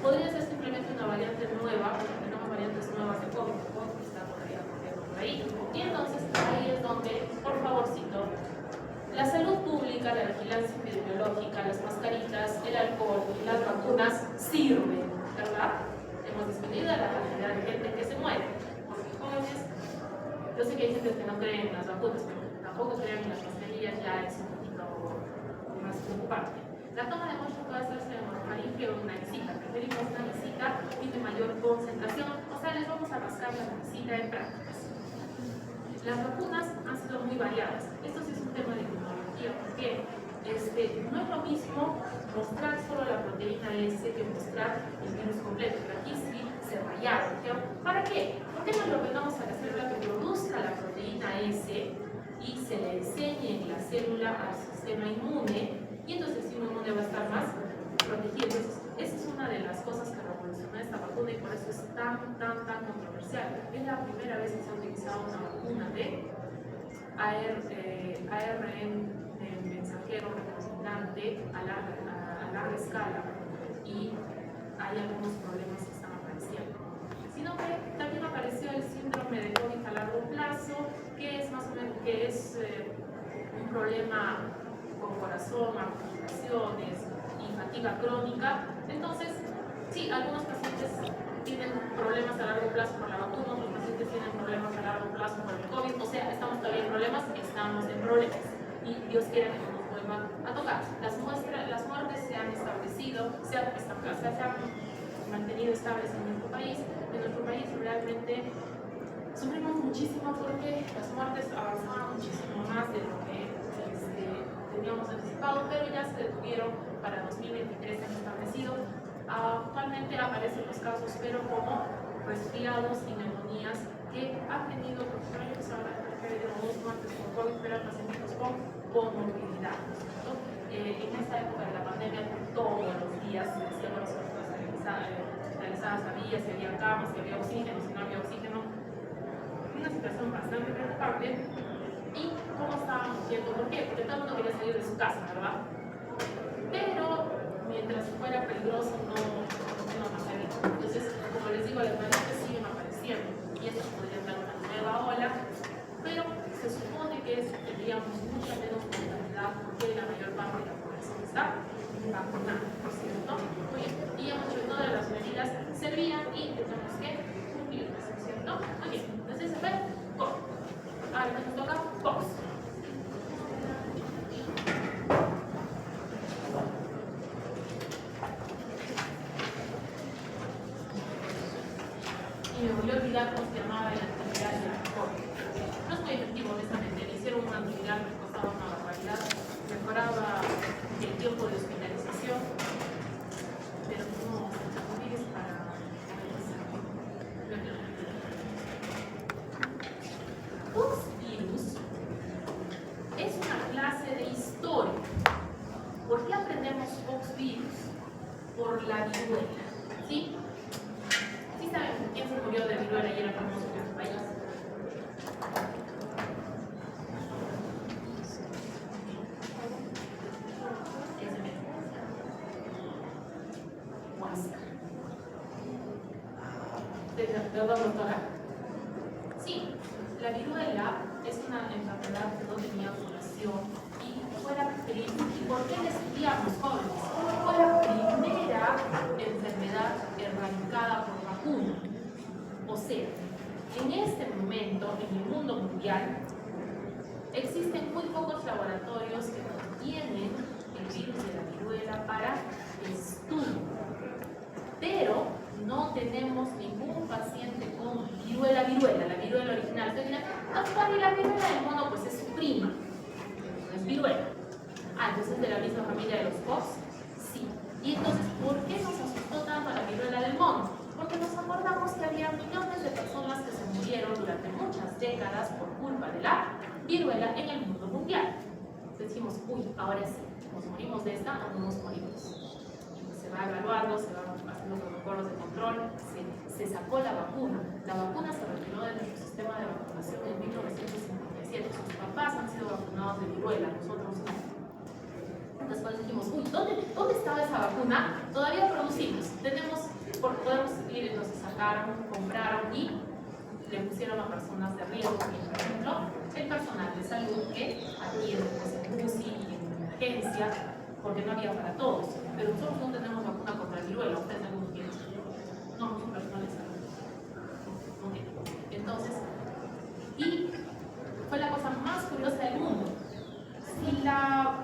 podría ser simplemente una variante nueva, porque tenemos variantes nuevas de COVID, que está por ahí. Y entonces ahí es donde, por favorcito, la salud pública, la vigilancia epidemiológica, las mascaritas, el alcohol y las vacunas sirven, ¿verdad? Hemos disminuido la cantidad de gente que se muere. Porque jóvenes, yo sé que hay gente que no cree en las vacunas, pero tampoco creen en las mascarillas, ya es un poquito más preocupante. La toma de muestras puede hacerse en orofaringeo o una visita. Preferimos una visita y de mayor concentración, o sea, les vamos a rascar la visita en prácticas. Las vacunas han sido muy variadas. Esto sí es un tema de tecnología, porque no es lo mismo mostrar solo la proteína S que mostrar el virus completo, pero aquí sí se rayaron. ¿Para qué? ¿Por qué no lo ordenamos a la célula que produzca la proteína S y se le enseñe en la célula al sistema inmune y entonces el sistema inmune va a estar más protegido? Entonces, esa es una de las cosas que revolucionó esta vacuna y por eso es tan controversial. Es la primera vez que se ha utilizado una vacuna de ARN mensajero recombinante a larga escala y hay algunos problemas que están apareciendo. Sino que también apareció el síndrome de COVID a largo plazo, que es más o menos un problema con corazón, articulaciones y fatiga crónica. Entonces, sí, algunos pacientes tienen problemas a largo plazo por la vacuna, otros pacientes tienen problemas a largo plazo por el COVID, o sea, estamos todavía en problemas, estamos en problemas y Dios quiera que no nos vuelvan a tocar. Las muertes se han establecido, se han mantenido estables en nuestro país. En nuestro país realmente sufrimos muchísimo porque las muertes avanzaban muchísimo más de lo que teníamos anticipado, pero ya se detuvieron para 2023 han establecido. Actualmente aparecen los casos, pero como resfriados y neumonías que han tenido, porque el año pasado antes con COVID, pero pacientes con comorbilidad. En esta época de la pandemia, todos los días se decían las personas hospitalizadas, si había camas, si había oxígeno, si no había oxígeno. Una situación bastante preocupante. ¿Y cómo estábamos yendo? ¿Por qué? Porque todo el mundo quería salir de su casa, ¿verdad? Pero mientras fuera peligroso, no pasar. Entonces, como les digo, las variantes siguen apareciendo y estas podrían dar una nueva ola, pero se supone que tendríamos mucha menos mortalidad porque la mayor parte de la población está vacunada, ¿por cierto? Muy bien, y hemos hecho todas las medidas servían y tenemos que cumplirlas, ¿cierto? Muy bien, entonces, a ver, COX. Ahora nos toca COX. Y me volví a olvidar cómo se llamaba la actividad de la COX. No es muy efectivo, honestamente. Le hicieron una actividad que costaba una barbaridad, mejoraba el tiempo de hospitalización, pero no es para Poxvirus es una clase de historia. ¿Por qué aprendemos Poxvirus? Por la viruela, ¿sí? ¿Sí saben quién se murió de viruela y era famoso en su país? Sí, la viruela es una enfermedad que no tenía curación y fue la primera. ¿Y por qué la estudiamos, jóvenes? Fue la primera enfermedad erradicada por vacuna. O sea, en este momento, en el mundo mundial, existen muy pocos laboratorios que contienen el virus de la viruela para estudio. Pero no tenemos ningún paciente con viruela, la viruela original. Ustedes dirán, doctor, ¿y la viruela del mono? Pues es su prima, no es viruela. Entonces de la misma familia de los Pox, sí. Y entonces, ¿por qué nos asustó tanto la viruela del mono? Porque nos acordamos que había millones de personas que se murieron durante muchas décadas por culpa de la viruela en el mundo mundial. Decimos, uy, ahora sí, ¿nos morimos de esta o no nos morimos? Se va evaluando, se van haciendo protocolos de control, se sacó la vacuna. La vacuna se retiró de nuestro sistema de vacunación en 1957. Sus papás han sido vacunados de viruela, nosotros no. Después dijimos, uy, ¿dónde estaba esa vacuna? Todavía producimos, podemos ir, entonces sacaron, compraron y le pusieron a personas de riesgo, por ejemplo, el personal de salud que atiende en UCI y en emergencia, porque no había para todos. Pero nosotros no tenemos vacuna contra el viruela, ustedes algunos tienen. No, son personal de salud. No tienen. Entonces, y fue la cosa más curiosa del mundo. Si la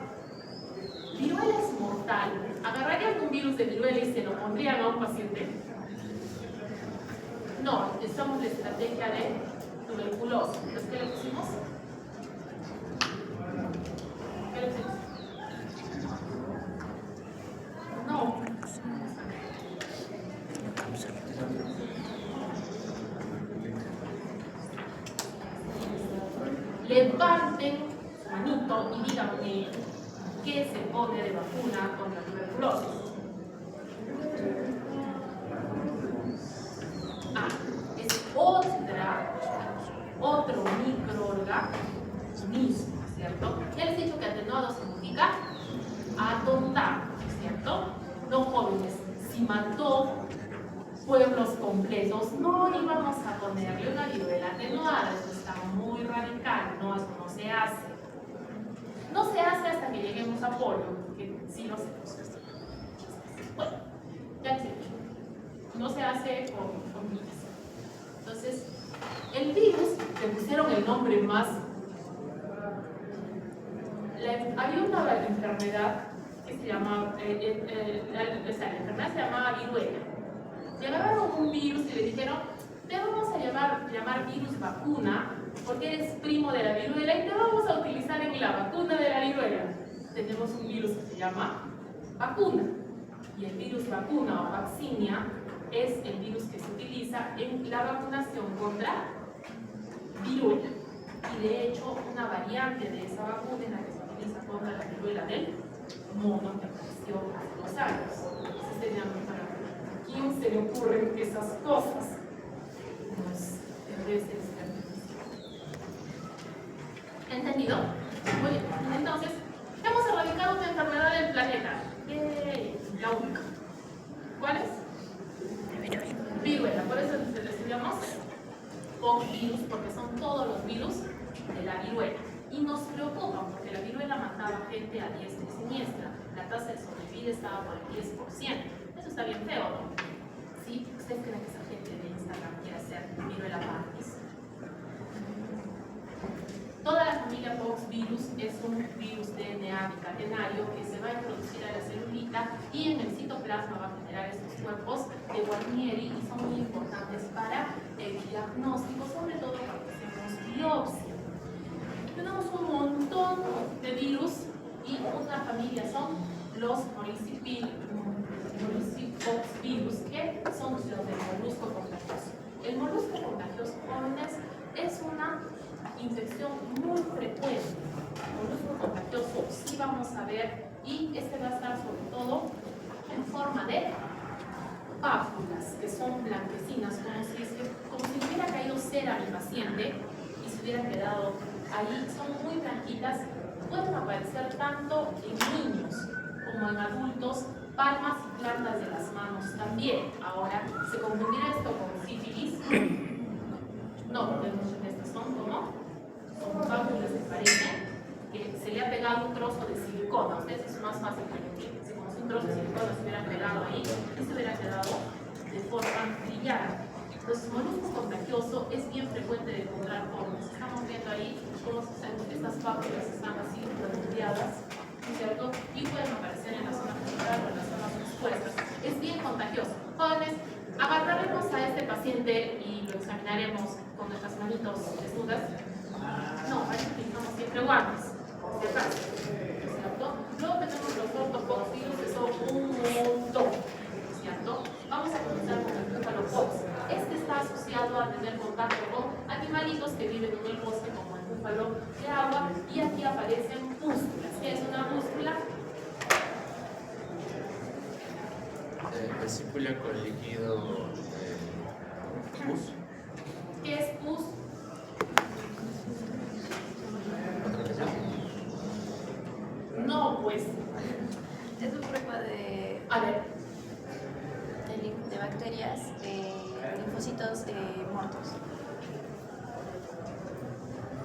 viruela es mortal, ¿agarrarían un virus de viruela y se lo pondrían a un paciente? No, usamos la estrategia de tuberculosis. Entonces, ¿qué le pusimos? ¿Qué le pusimos? No. Levanten su manito y díganme qué se pone de vacuna contra tuberculosis. Es otro microorganismo, ¿cierto? Ya les he dicho que atenuado significa atontado, ¿cierto? No, jóvenes, si mató pueblos completos, no íbamos a ponerle una viruela atenuada. Eso está muy radical, no, eso no se hace. No se hace hasta que lleguemos a polio, porque sí lo hacemos. Bueno, ya les he dicho, no se hace con niñas. Entonces, el virus, le pusieron el nombre más. Había una enfermedad que se llamaba, la enfermedad se llamaba viruela. Le agarraron un virus y le dijeron, te vamos a llamar virus vacuna, porque eres primo de la viruela y te vamos a utilizar en la vacuna de la viruela. tenemos un virus que se llama vacuna. Y el virus vacuna o vaccinia es el virus que se utiliza en la vacunación contra viruela. Y de hecho, una variante de esa vacuna es la que se utiliza contra la viruela del mono que apareció hace 2 años. Entonces tenían para quién se le ocurren esas cosas. Pues, ¿entendido? Muy bien. Entonces, hemos erradicado una enfermedad del planeta. La única. ¿Cuál es? Viruela. Por eso les llamamos poxvirus, porque son todos los virus de la viruela. Y nos preocupa porque la viruela mataba gente a diestra y siniestra. La tasa de sobrevida estaba por el 10%. Eso está bien feo, ¿no? ¿Sí? ¿Ustedes creen que esa gente de Instagram quiere hacer viruela parties? Toda la familia poxvirus es un virus DNA bicatenario que se va a introducir a la celulita y en el citoplasma va a generar estos cuerpos de Guarnieri y son muy importantes para el diagnóstico, sobre todo cuando hacemos biopsia. Tenemos un montón de virus y una familia son los moluscovirus, que son los del molusco contagioso. El molusco contagioso, jóvenes, es una infección muy frecuente. El molusco contagioso sí vamos a ver, y este va a estar sobre todo en forma de pápulas, que son blanquecinas, como si hubiera caído cera a mi paciente y se hubiera quedado ahí. Son muy blanquitas, pueden aparecer tanto en niños como en adultos, palmas y plantas de las manos también. Ahora, ¿se confundirá esto con sífilis? No, estas son como pápulas que parecen que se le ha pegado un trozo de silicona. Ustedes es más fácil que lo entiendan. Si como si un trozo de silicona se hubiera pegado ahí, y se hubiera quedado de forma brillante. Entonces, molusco contagioso es bien frecuente de encontrar jóvenes. Estamos viendo ahí cómo estas pápulas están así redondeadas, ¿cierto? Y pueden aparecer en la zona genital o en las zonas expuestas. Es bien contagioso. Jóvenes, agarraremos a este paciente y lo examinaremos con nuestras manitos desnudas. No, para eso utilizamos siempre guantes, si acaso, ¿cierto? Luego tenemos los ortopoxvirus, que son un montón, ¿cierto? Vamos a comenzar con el búfalopox. Este está asociado a tener contacto con animalitos que viven en el bosque, como el búfalo de agua, y aquí aparecen pústulas. ¿Qué es una pústula? Vesícula con líquido pus. ¿Qué es pus? No, pues. Es una prueba de, A ver, de bacterias, linfocitos muertos.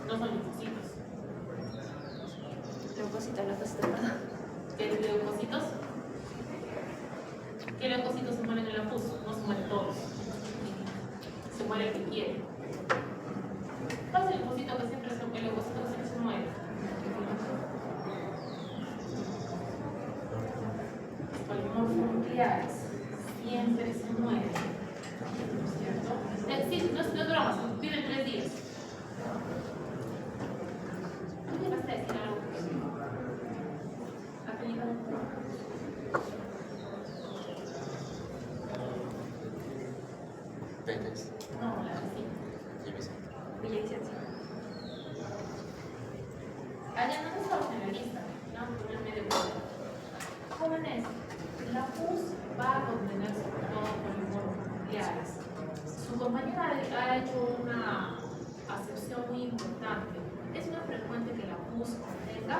no son linfocitos. Leucocitos, perdón. ¿Qué leucocitos? ¿Qué leucocitos se mueren en la pus? No se mueren todos. Se muere el que quiere. ¿Cuál es el leucocito que siempre se muere? Los polimorfonucleares siempre se mueren, ¿cierto? Sí, no es broma, viven 3 días. ¿Tú llegaste a decir algo? ¿La película? Pérez. No, la vecina. Villa Vicencio. Allá no estamos en la lista, no, en el medio punto. Jóvenes, la pus va a contener sobre todo polimorfonucleares. Su compañera ha hecho una acepción muy importante. Es muy frecuente que la pus contenga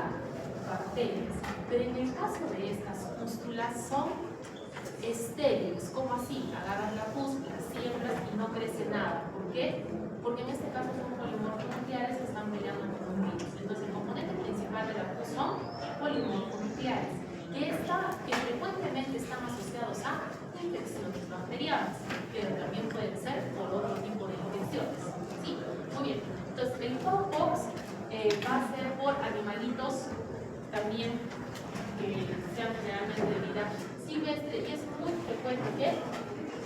bacterias, pero en el caso de estas pústulas son estériles. ¿Cómo así? Agarras la pus, la siembras y no crece nada. ¿Por qué? Porque en este caso son polimorfonucleares que están peleando con un virus. Entonces el componente principal de la pus son polimorfonucleares, que frecuentemente están asociados a infecciones bacterianas, pero también pueden ser por otro tipo de infecciones. ¿Sí? Muy bien. Entonces el pox va a ser por animalitos también que sean generalmente de vida silvestre, y es muy frecuente que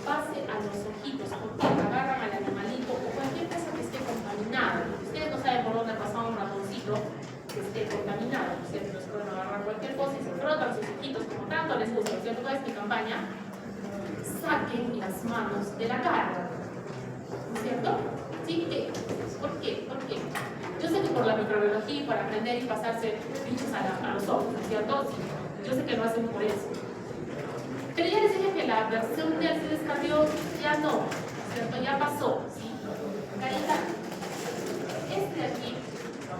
pase a los ojitos, porque agarran al animalito o cualquier cosa que esté contaminada. Ustedes no saben por dónde ha pasado un ratoncito que esté contaminado, ¿cierto? Los pueden agarrar campaña, saquen las manos de la cara. ¿No es cierto? ¿Sí? ¿Por qué? ¿Por qué? Yo sé que por la microbiología y para aprender y pasarse bichos a los ojos, ¿no es cierto? Sí, yo sé que lo hacen por eso. Pero ya les dije que la versión de se descarrió ya no, ¿no es cierto? Ya pasó, ¿sí? Carita, este de aquí,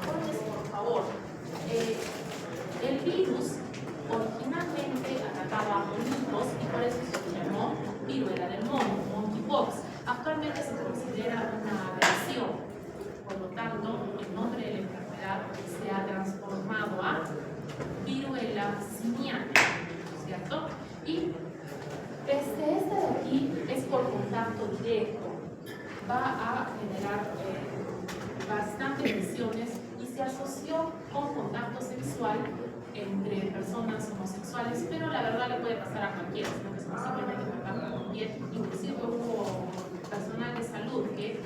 ponles por favor. El virus originalmente atacaba a monitos y por eso se llamó viruela del mono, monkeypox. Actualmente se considera una versión, por lo tanto, el nombre de la enfermedad se ha transformado a viruela simiana, ¿cierto? Y esta de aquí es por contacto directo, va a generar bastantes lesiones y se asoció con contacto sexual entre personas homosexuales, pero la verdad le puede pasar a cualquiera, sino que es simplemente contacto con piel. Inclusive hubo personal de salud que,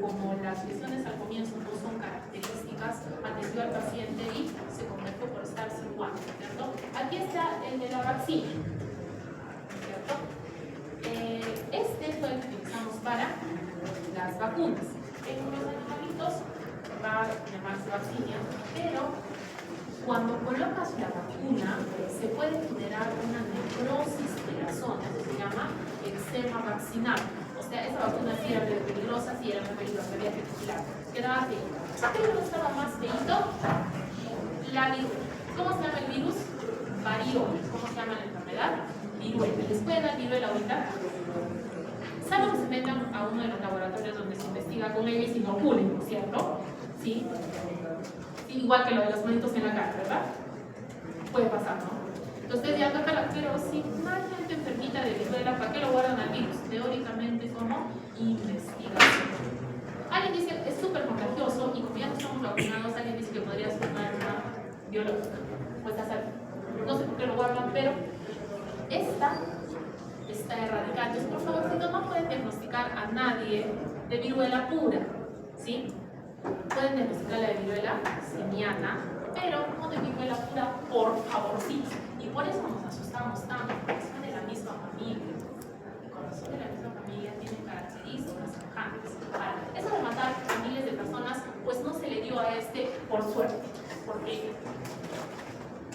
como las lesiones al comienzo no son características, atendió al paciente y se convirtió por estar sin guantes, ¿cierto? Aquí está el de la vacuna, ¿cierto? Este fue el que utilizamos para las vacunas. En los animalitos va a llamarse vacina, pero cuando colocas la vacuna se puede generar una necrosis de la zona, eso se llama eczema vaccinal. O sea, esa vacuna sí era peligrosa, sí era muy peligrosa, había que vigilar. Quedaba feito. Pero estaba más feito la viruela. ¿Cómo se llama el virus? Variola. ¿Cómo se llama la enfermedad? Viruela. ¿Les puede dar viruela ahorita? Salvo que se metan a uno de los laboratorios donde se investiga con ellos y no oculen, ¿cierto? ¿Sí? Igual que lo de los monitos en la cara, ¿verdad? Puede pasar, ¿no? Entonces ya toca, pero si no hay gente enfermita de viruela, ¿para qué lo guardan al virus? Teóricamente como investigación. Alguien dice que es súper contagioso y como ya no estamos vacunados, alguien dice que podría ser una arma biológica. Pues hacer, no sé por qué lo guardan, pero esta está erradicada. Entonces, por favor, no pueden diagnosticar a nadie de viruela pura, ¿sí? Pueden diagnosticar la de viruela simiana, pero no de viruela pura, por favorcito. Y por eso nos asustamos tanto, porque son de la misma familia. Y cuando son de la misma familia tienen características semejantes. Ahora, eso de matar a miles de personas, pues no se le dio a este por suerte, porque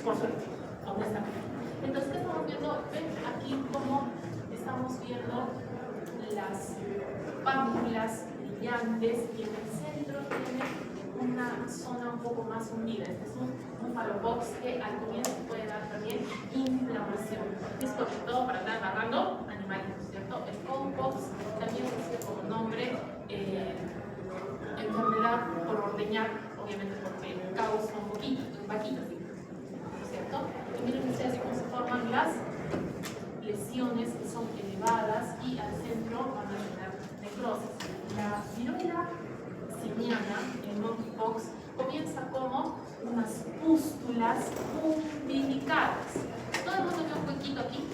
por suerte, honestamente. Entonces, ¿qué estamos viendo? Ven aquí cómo estamos viendo las pámpulas brillantes y en el centro tiene una zona un poco más hundida. Este es un falopox que al comienzo puede dar también inflamación. Es sobre todo para estar agarrando animalitos, ¿cierto? El cowpox también recibe como nombre enfermedad por ordeñar, obviamente porque causa un poquito, vaquitas, ¿cierto? Y miren ustedes cómo se forman las lesiones que son elevadas y al centro van a tener necrosis. La viruela simiana, el monkeypox, comienza como unas pústulas umbilicadas. Todo el mundo tiene un huequito aquí.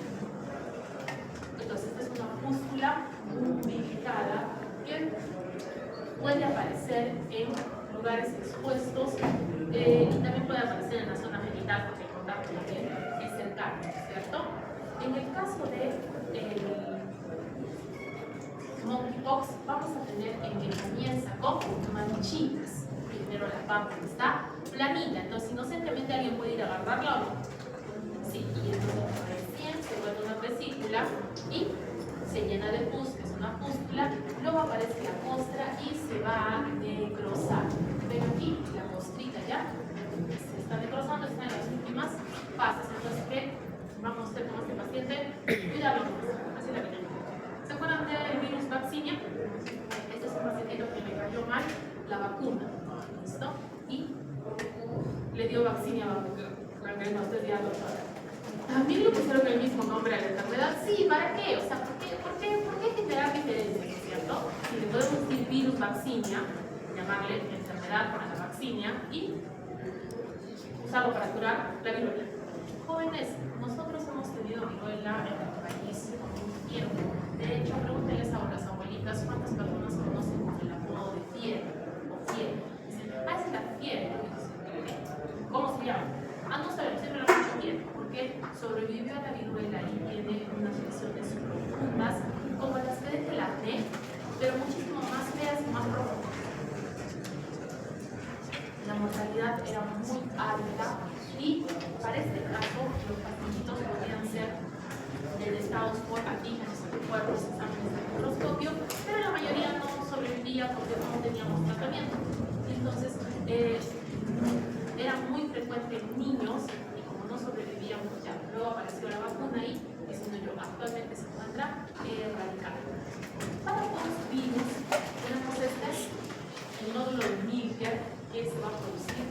Entonces, esta es una pústula umbilicada que puede aparecer en lugares expuestos y también puede aparecer en la zona genital porque el contacto también es cercano, ¿cierto? En el caso de monkeypox vamos a tener en que comienza con manchitas. Primero la pámpula está planita, entonces inocentemente alguien puede ir a agarrarla o no. Sí, y entonces recién se vuelve una vesícula y se llena de pus, que es una pústula, luego aparece la costra y se va a necrosar. Ven aquí, la costrita ya se está necrosando, está en las últimas fases. Entonces, ¿qué vamos a hacer con este paciente? Cuidarlo, así la pequeña. ¿Se acuerdan del virus vaccinia? Este es un paciente que le cayó mal la vacuna, ¿listo? Y le dio vaccinia para que no esté ya doctora. También le pusieron el mismo nombre a la enfermedad. Sí, ¿para qué? O sea, ¿por qué generar diferencias, ¿cierto? Si le podemos decir virus vaccinia, llamarle enfermedad para la vaccinia y usarlo para curar la viruela. Jóvenes, nosotros hemos tenido viruela en el país un tiempo. De hecho, pregúntenles a las abuelitas cuántas personas conocen con el apodo de fiebre o fiebre. Dicen, esa es la fiebre. ¿Cómo se llama? No sabemos, siempre lo hemos dicho fiebre, porque sobrevivió a la viruela y tiene mortalidad era muy alta y para este caso los pacientitos podían ser detectados por antígenos anticuerpos, exámenes de microscopio, pero la mayoría no sobrevivía porque no teníamos tratamiento. Entonces, era muy frecuente en niños y como no sobrevivíamos, ya luego apareció la vacuna y es un hecho actualmente se encuentra erradicado. Para los virus tenemos el nódulo de Milker que se va a producir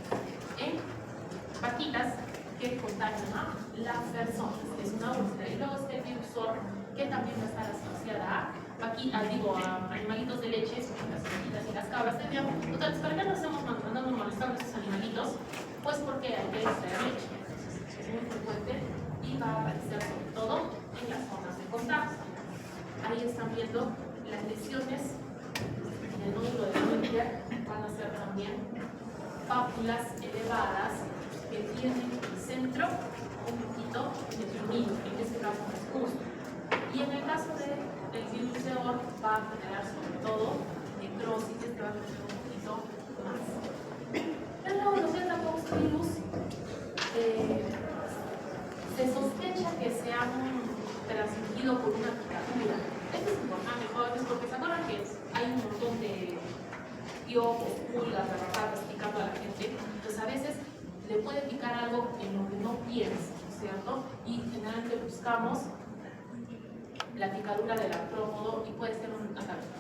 en vaquitas que contagian a las personas, que es una úlcera. Y luego el virus SOR, que también va a estar asociada a animalitos de leche, las vaquitas y las cabras. Entonces, ¿para qué nos estamos mandando molestando a esos animalitos? Pues porque hay que extraer leche. Es muy frecuente y va a aparecer sobre todo en las zonas de contacto. Ahí están viendo las lesiones en el nódulo de Milker, van a ser también pápulas elevadas que tienen el centro un poquito deprimido, en este caso es justo. Y en el caso del virus de OR va a generar sobre todo necrosis, que va a crecer un poquito más. Pero los virus se sospecha que se han transmitido por una picadura. Esto es importante, jóvenes, porque se acuerdan que hay un montón de piojos, pulgas, garrapatas picando a la gente. Entonces a veces le puede picar algo en lo que no piensa, ¿cierto? Y generalmente buscamos la picadura del artrópodo y puede ser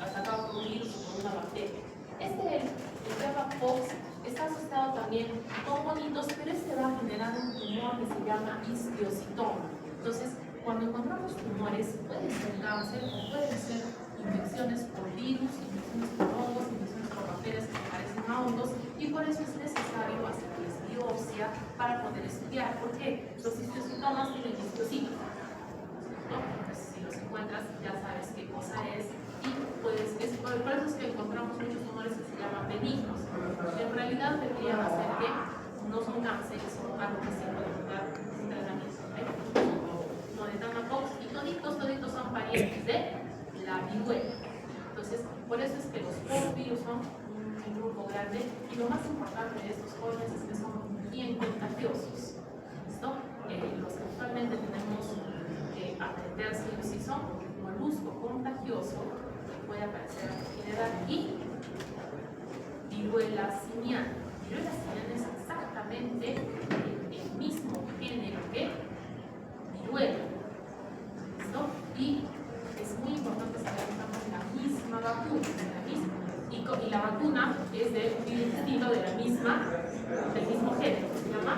atacado por un virus o por una bacteria. El Peppa-Pox está asociado también con monitos, pero va a generar un tumor que se llama histiocytoma. Entonces, cuando encontramos tumores, puede ser cáncer o pueden ser infecciones por virus, infecciones por hongos, infecciones por bacterias que parecen a hongos, y por eso es necesario hacerles biopsia para poder estudiar. ¿Por qué? Los histiocytomas tienen histocitos, ¿no? Entonces, si los encuentras, ya sabes qué cosa es, y por eso es que encontramos muchos tumores que se llaman benignos. En realidad, deberían hacer que no son cánceres, son algo que se puede dar sin tratamiento. No de Tamapox, y toditos son parientes de la viruela. Entonces, por eso es que los virus son un grupo grande, y lo más importante de estos jóvenes es que son bien contagiosos. ¿Listo? Los que actualmente tenemos que atender si son molusco contagioso, que puede aparecer a cualquier edad, y viruela simiana. Viruela simiana es exactamente el mismo género que viruela. ¿Listo? Y es muy importante saber que estamos en la misma vacuna, y la vacuna es de un virus distinto del mismo género, que se llama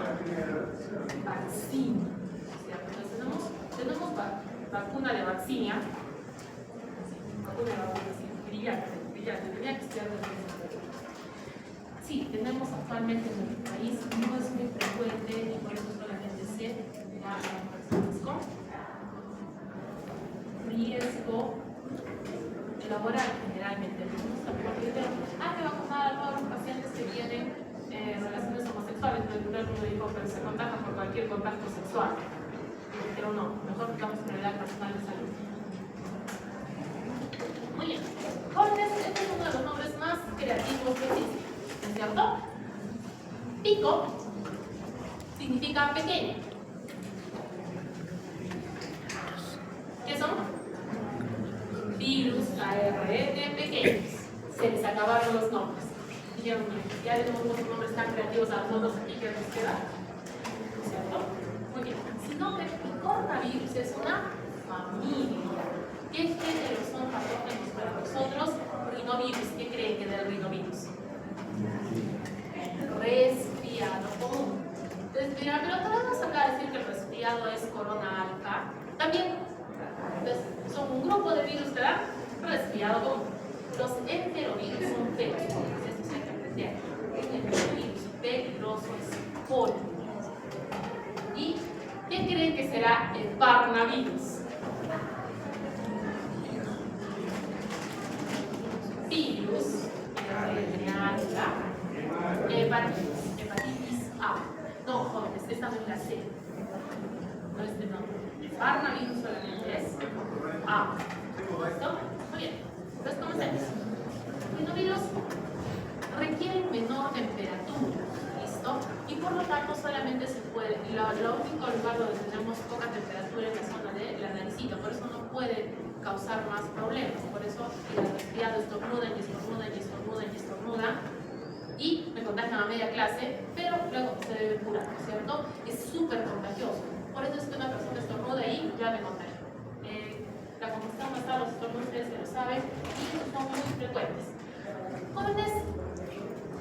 vaccina. Entonces tenemos vacuna de vaccinia, vacuna de vacuna, brillante, tenía que estudiar de sí, tenemos actualmente en nuestro país, no es muy frecuente y por eso solamente se va a personas con riesgo laboral generalmente. Que vacunar a todos los pacientes que tienen relaciones homosexuales, no dijo, pero se contagian por cualquier contacto sexual. Pero no, mejor estamos con el área personal de salud. Muy bien. Jóvenes, este es uno de los nombres más creativos que existen, ¿no es cierto? Pico significa pequeño. ¿Qué son? Virus, ARN pequeños. Se les acabaron los nombres. Dijeron, ya tenemos unos nombres tan creativos a nosotros aquí que nos queda. ¿No es cierto? Muy bien. Sino que Picornavirus es una familia. ¿Qué géneros son patógenos para nosotros? Rinovirus. ¿Qué creen que es el rinovirus? Resfriado común. Entonces, mira, pero tenemos acá a decir que el resfriado es corona alfa. También, entonces, son un grupo de virus que dan resfriado común. Los enterovirus son feos, eso hay que aprender. Un enterovirus peligroso es polio. ¿Y qué creen que será el parnavirus? Virus, hepatitis A. No, jóvenes, esta no es la C. No es el nombre. El parnavirus solamente es A. ¿Listo? Muy bien. Entonces, comencemos. Los rinovirus requieren menor temperatura. por lo tanto solamente se puede, lo único lugar donde tenemos poca temperatura es la zona de la naricita, por eso no puede causar más problemas, por eso el resfriado estornudan y estornudan y estornudan y estornudan y me contagian a media clase, pero luego se debe curar, ¿no es cierto? Es súper contagioso, por eso es que una persona estornuda y ya me contagia. La congestión nasal, los estornudos ustedes que lo saben y son muy frecuentes. Jóvenes,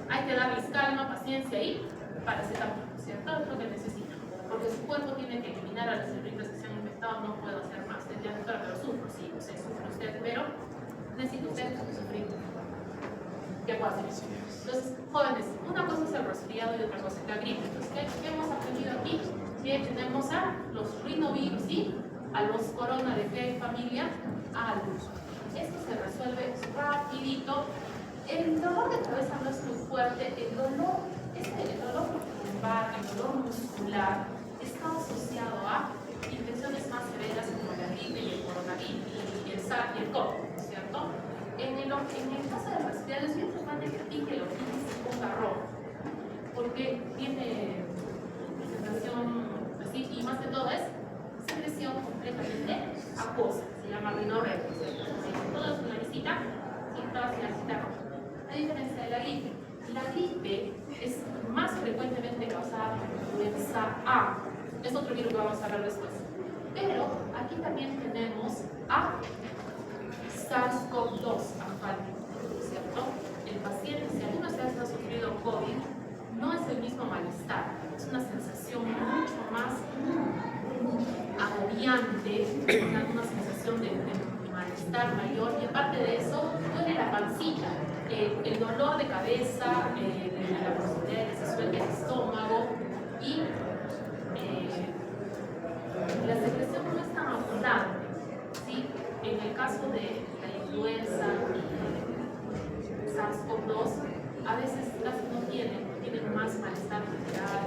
hay que darles calma, paciencia y paracetamol, ¿cierto? Es lo que necesitan, porque su cuerpo tiene que eliminar a las células que se han infectado, no puedo hacer más. Ya doctora, pero sufro, sí, o sea, sufre usted, pero necesita usted sufrir. ¿Qué puede hacer? Entonces, jóvenes, una cosa es el resfriado y otra cosa es la gripe. Entonces, ¿qué hemos aprendido aquí? Que tenemos a los rinovirus y a los corona de qué familia? Alus. Esto se resuelve rapidito. El dolor de cabeza no es muy fuerte, el dolor lumbar, el dolor muscular está asociado a infecciones más severas como la gripe y el coronavirus y el SARS y el COVID, ¿no es cierto? En el caso de resfriado es bien frecuente que pique el ojito y se ponga rojo, porque tiene sensación así, y más que todo es secreción completamente acuosa, se llama rinorrea, ¿cierto? Todo es una visita, y toda es una visita roja. A diferencia de la gripe es más frecuentemente causada por influenza A. Es otro virus que vamos a ver después. Pero aquí también tenemos a SARS-CoV-2, ¿cierto? El paciente, si alguno de ustedes ha sufrido COVID, no es el mismo malestar, es una sensación mucho más agobiante, una sensación de malestar mayor, y aparte de eso, duele la pancita, el dolor de cabeza, la posibilidad de que se suelte el estómago y la secreción no es tan abundante, ¿sí? En el caso de la influenza y SARS-CoV-2, a veces casi no tienen más malestar general,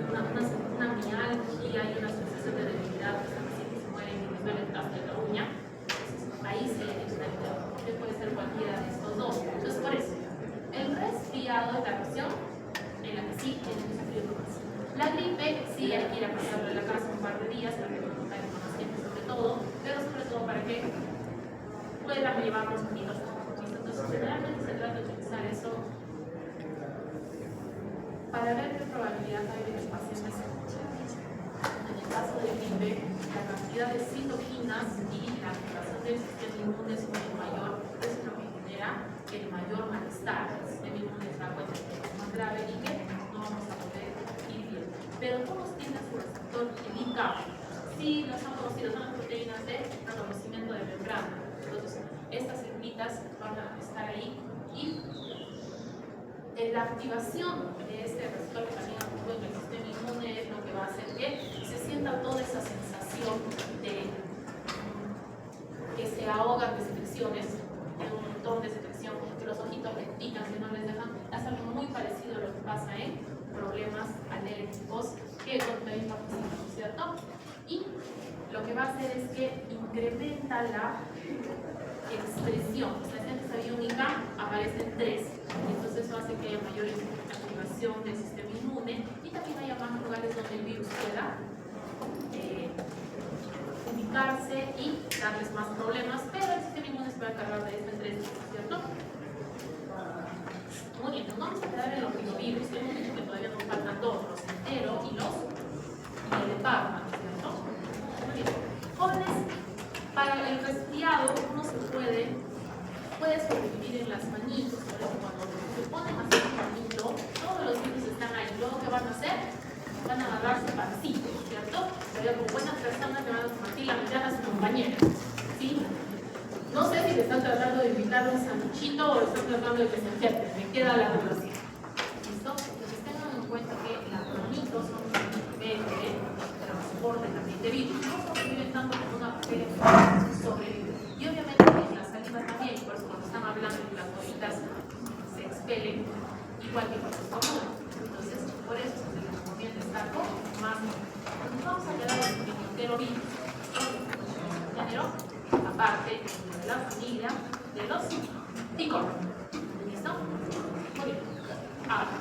una mialgia y una sensación de debilidad, que se mueren y les duele hasta la uña. Entonces, ahí se necesita, que puede ser cualquiera de estos dos. Entonces, por eso, el resfriado es la reacción en la que sí tienen que sufrir más. La gripe, sí hay que ir a pasarlo en la casa un par de días para que no contagien más gente, sobre todo, pero sobre todo para que puedan llevarnos un poquito. Entonces, generalmente se trata de utilizar eso para ver qué probabilidad hay de que el paciente se escuche. En el caso de gripe, la cantidad de citoquinas y la activación del sistema inmune es mucho mayor, es lo que genera el mayor malestar. El sistema inmune se da cuenta que es más grave y que no vamos a poder ir bien. Pero todos tienen su receptor, el ICA. Sí, los han conocido, son las proteínas de reconocimiento de membrana. Entonces, estas células van a estar ahí y la activación de este receptor que también actúa en el sistema inmune es lo que va a hacer que se sienta toda esa sensación de que se ahogan de secreciones, de un montón de secreción, que los ojitos les pican, que no les dejan. Es algo muy parecido a lo que pasa en problemas alérgicos que también participan, ¿cierto? Y lo que va a hacer es que incrementa la expresión. La gente sabiónica aparecen 3, entonces eso hace que haya mayor activación del sistema inmune y también haya más lugares donde el virus pueda ubicarse y darles más problemas, pero el sistema inmune se va a encargar de este 3, ¿cierto? Muy bien, nos vamos a quedar en los rinovirus, hemos dicho que todavía nos faltan 2, los entero y el eparma, ¿cierto? Muy bien. Jóvenes, para el resfriado uno se puede sobrevivir en las manitos, por eso cuando se ponen así un manito, todos los virus están ahí. Luego, ¿qué van a hacer? Van a agarrar su pancito, ¿cierto? Pero como buenas personas le van a compartir la mitad a su compañera, ¿sí? No sé si le están tratando de invitar un sanduchito o le están tratando de que se enferme, me queda la duda así. ¿Listo? Entonces tengan en cuenta que las manitos son un nivel de transporte también de virus. No sobreviven tanto como una bacteria que sobrevive. Y obviamente en la saliva también, por eso cuando están hablando y las bolitas se expelen, igual que cuando estornudan. Entonces, por eso se les recomienda estar con más. Entonces vamos a quedar en el enterovirus. Género, aparte de la familia de los picornos. ¿Listo? Muy bien. Ahora,